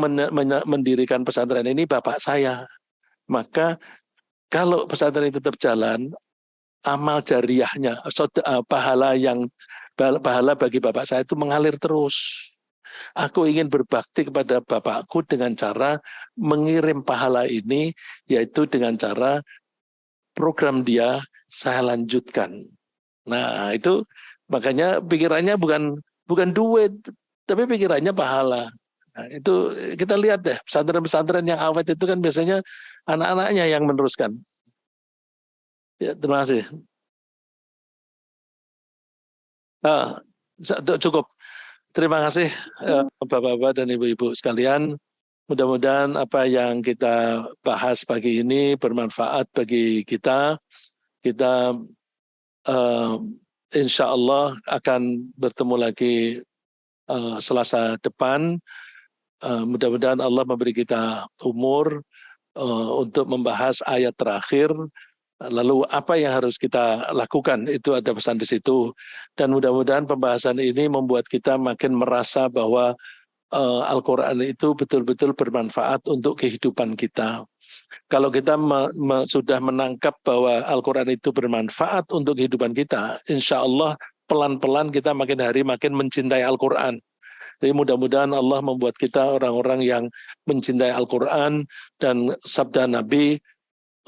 mendirikan pesantren ini bapak saya. Maka kalau pesantren ini tetap jalan, amal jariahnya, pahala bagi bapak saya itu mengalir terus. Aku ingin berbakti kepada bapakku dengan cara mengirim pahala ini, yaitu dengan cara program dia saya lanjutkan. Nah itu makanya pikirannya bukan duit, tapi pikirannya pahala. Nah, itu kita lihat deh, pesantren-pesantren yang awet itu kan biasanya anak-anaknya yang meneruskan. Ya, terima kasih. Cukup. Terima kasih Bapak-bapak dan Ibu-ibu sekalian. Mudah-mudahan apa yang kita bahas pagi ini bermanfaat bagi kita. Kita insya Allah akan bertemu lagi Selasa depan. Mudah-mudahan Allah memberi kita umur untuk membahas ayat terakhir. Lalu apa yang harus kita lakukan, itu ada pesan di situ. Dan mudah-mudahan pembahasan ini membuat kita makin merasa bahwa Al-Quran itu betul-betul bermanfaat untuk kehidupan kita. Kalau kita sudah menangkap bahwa Al-Quran itu bermanfaat untuk kehidupan kita, insya Allah pelan-pelan kita makin hari makin mencintai Al-Quran. Jadi mudah-mudahan Allah membuat kita orang-orang yang mencintai Al-Quran, dan sabda Nabi,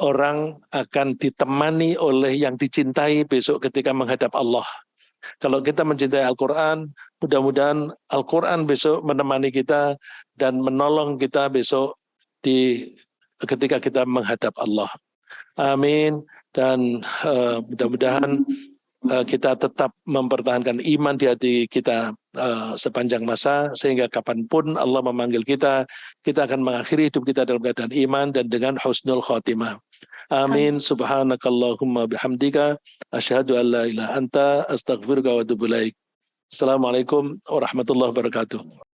orang akan ditemani oleh yang dicintai besok ketika menghadap Allah. Kalau kita mencintai Al-Quran, mudah-mudahan Al-Quran besok menemani kita dan menolong kita besok ketika kita menghadap Allah. Amin. Dan mudah-mudahan kita tetap mempertahankan iman di hati kita sepanjang masa, sehingga kapanpun Allah memanggil kita, kita akan mengakhiri hidup kita dalam keadaan iman dan dengan husnul khotimah. Amin. Subhanakallahumma bihamdika asyhadu an la ilaha anta astaghfiruka wa atubu ilaik. Assalamualaikum warahmatullahi wabarakatuh.